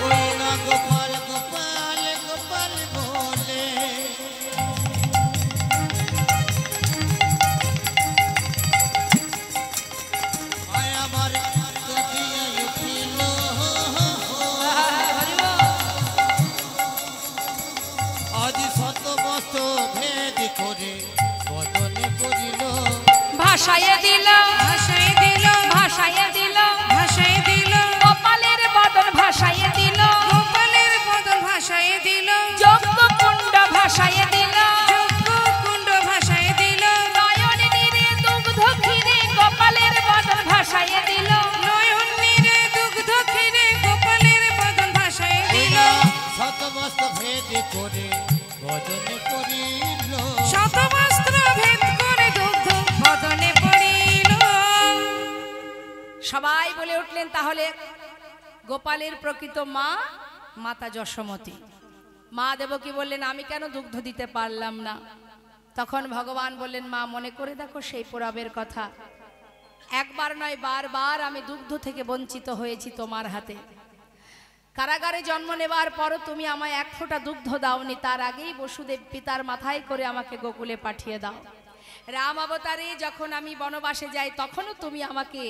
ওই না গোপাল গোপাল গোপাল বলে আয় আমার কাঁদিয়া উঠিল আজ শত বস্ত্র ভেদ করে বদনে পড়িল ভাসাইয়ে দিল, ভাসায় দিল, ভাসাইয়ে দিল, ভাসায় দিল, গোপালের বদন ভাসাইয়ে দিল, গোপালের বদন ভাসায় দিল, যজ্ঞ কুণ্ড ভাসাইয়ে দিল, যজ্ঞ কুণ্ড ভাসায় দিল, নয়ন নীরে দুগ্ধ ক্ষীরে গোপালের বদন ভাসাইয়ে দিল, নয়ন নীরে দুগ্ধ ক্ষীরে গোপালের বদন ভাসায় দিল, শত বস্ত্র ভেদ করে বদনে পড়িল শত বস্ত্র ভেদ করে দুগ্ধ বদনে পড়িল। সবাই বলে উঠলেন, তাহলে গোপালের প্রকৃত মা মাতা যশোমতী। মা দেবকী বললেন, আমি কেন দুগ্ধ দিতে পারলাম না? তখন ভগবান বললেন, মা মনে করে দেখো সেই পুরাবের কথা, একবার নয় বারবার আমি দুগ্ধ থেকে বঞ্চিত হয়েছি তোমার হাতে। কারাগারে জন্ম নেবার পরও তুমি আমায় এক ফোঁটা দুগ্ধ দাওনি, তার আগেই বসুদেব পিতার মাথায় করে আমাকে গোকুলে পাঠিয়ে দাও। রাম অবতারে যখন আমি বনবাসে যাই তখনও তুমি আমাকে,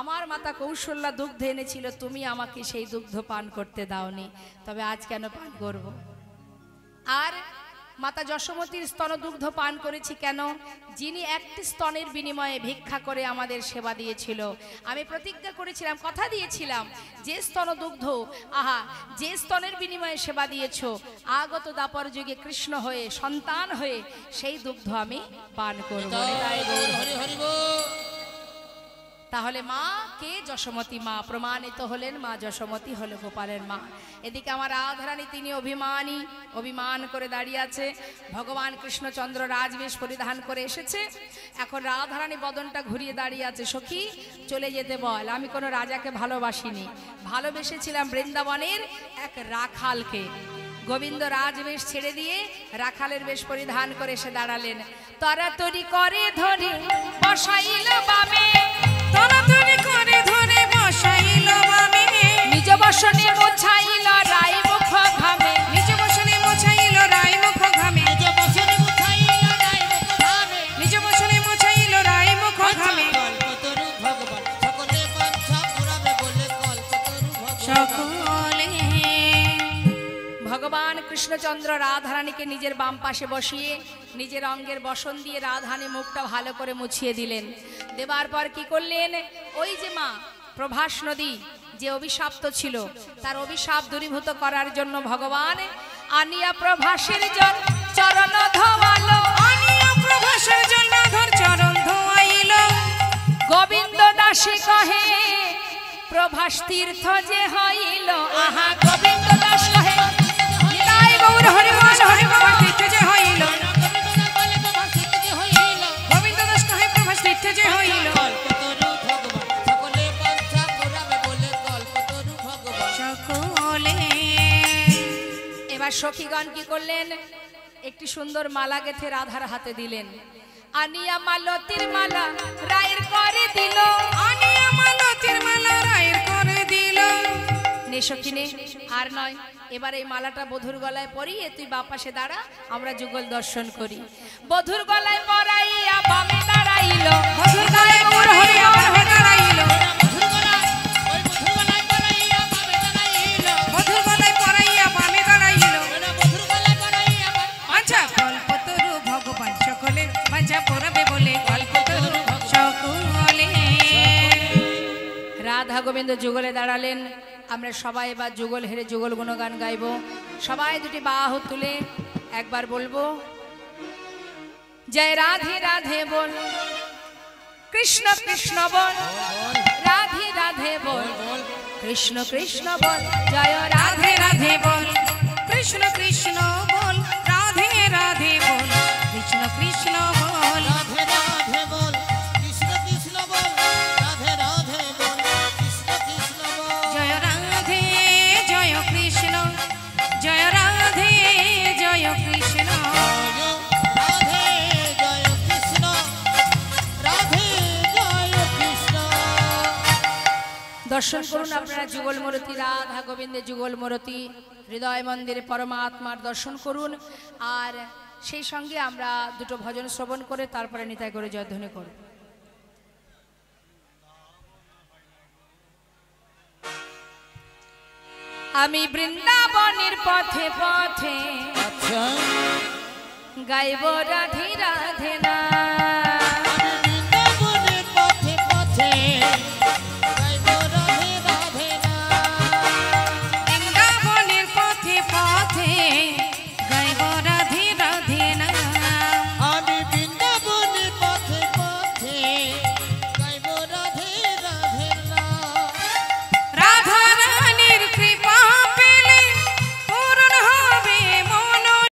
আমার মাতা কৌশল্যা দুগ্ধ এনেছিল, তুমি আমাকে সেই দুগ্ধ পান করতে দাওনি, তবে আজ কেন পান করব? আর মাতা যশোমতীর স্তন দুগ্ধ পান করেছি কেন? যিনি একটি স্তনের বিনিময়ে ভিক্ষা করে আমাদের সেবা দিয়েছিল। আমি প্রতিজ্ঞা করেছিলাম, কথা দিয়েছিলাম, যে স্তন দুগ্ধ, আহা, যে স্তনের বিনিময়ে সেবা দিয়েছ, আগত দাপর যুগে কৃষ্ণ হয়ে, সন্তান হয়ে সেই দুগ্ধ আমি পান করব। তাহলে মা কে? যশোমতী মা প্রমাণিত হলেন, মা যশোমতী হলো গোপালের মা। এদিকে আমার রাধারানী, তিনি অভিমান করে দাঁড়িয়ে আছে। ভগবান কৃষ্ণচন্দ্র রাজবেশ পরিধান করে এসেছে, এখন রাধারানী বদনটা ঘুরিয়ে দাঁড়িয়ে আছে। সখী চলে যেতে বল, আমি কোনো রাজাকে ভালোবাসিনি, ভালোবেসেছিলাম বৃন্দাবনের এক রাখালকে। গোবিন্দ রাজবেশ ছেড়ে দিয়ে রাখালের বেশ পরিধান করে এসে দাঁড়ালেন। তরাতরি করে ধরে বসাইল বামে, তরাতরি করে ধরে বসাইল বামে, নিজ বসনে মোছাইল রায় মুখ ঘামে, নিজ বসনে মোছাইল রায় মুখ ঘামে, নিজ বসনে মুছাইল রায় মুখ ঘামে, নিজ বসনে মোছাইল রায় মুখ ঘামে। কল্পতরু ভগবান সকলে বাঞ্ছা পুরাবে বলে কল্পতরু ভগবান। সকলে ভগবান কৃষ্ণচন্দ্র রাধারানীকে নিজের বাম পাশে বসিয়ে নিজের অঙ্গের বসন দিয়ে রাধারানী মুখটা ভালো করে মুছিয়ে দিলেন। দেবার পর কি করলেন? ওই যে মা প্রভাস নদী যে অভিশাপ্ত ছিল, তার অভিশাপ দূরীভূত করার জন্য ভগবান আনিয়া প্রভাসের জল চরণ ধোয়ালো, আনিয়া প্রভাসের জন্য ধর চরণ ধোয়াইল। গোবিন্দ দাসে কহে প্রভাস তীর্থ যে হইল, আহা গোবিন্দ দাস কহে নিতাই গৌর হরি বল, হরি প্রভাস তীর্থ যে হইল। গোবিন্দ দাস কহে প্রভাস তীর্থ যে হইল। কল্পতরু ভগবান সকলে বাঞ্ছা পুরাবে বলে কল্পতরু ভগবান। সকলে এবার সখীগণ কি করলেন? একটি সুন্দর মালা গেথে রাধার হাতে দিলেন। আনিয়া মালতীর মালা রায়ের করে দিল, আনিয়া মালতীর মালা রায়ের করে দিল। নে সখী নে, আর নয়, এবার এই মালাটা বধুর গলায় পরিয়ে তুই বাপাশে দাঁড়া, আমরা যুগল দর্শন করি। বধুর গলায় পরাইয়া বামে দাঁড়াইল, মধুর গায়ে গৌর হরি আমার হয়ে দাঁড়াইল। মধুর গলায় পরাইয়া বামে দাঁড়াইল। আচ্ছা কল্পতরু ভগবান সকলে বাঞ্ছা পুরাবে বলে কল্পতরু সকলে। রাধা গোবিন্দ যুগলে দাঁড়ালেন। আমরা সবাই এবার যুগল হেরে যুগল গুণগান গাইব। সবাই দুটি বাহু তুলে একবার বলবো, জয় রাধে রাধে বল, কৃষ্ণ কৃষ্ণ বল, রাধে রাধে বল, কৃষ্ণ কৃষ্ণ বল, জয় রাধে রাধে রাধে বল, কৃষ্ণ কৃষ্ণ বল, রাধে রাধে বল, কৃষ্ণ কৃষ্ণ বল। রাধে রাধে বল, কৃষ্ণ কৃষ্ণ বল, রাধে রাধে বল, কৃষ্ণ কৃষ্ণ বল। জয় রাধে জয় কৃষ্ণ, জয় রাধে জয় কৃষ্ণ। রাধে জয় কৃষ্ণ, রাধে জয় কৃষ্ণ। দর্শন করুন আপনারা যুগল মূরতি, রাধা গোবিন্দের যুগল মূরতি, হৃদয় মন্দিরে পরমাত্মার দর্শন করুন। আর সেই সঙ্গে আমরা দুটো ভজন শ্রবণ করে তারপরে নিতাই করে জয়ধ্বনি করব। আমি বৃন্দাবনের পথে পথে আচ্ছা গাইব রাধে রাধে না,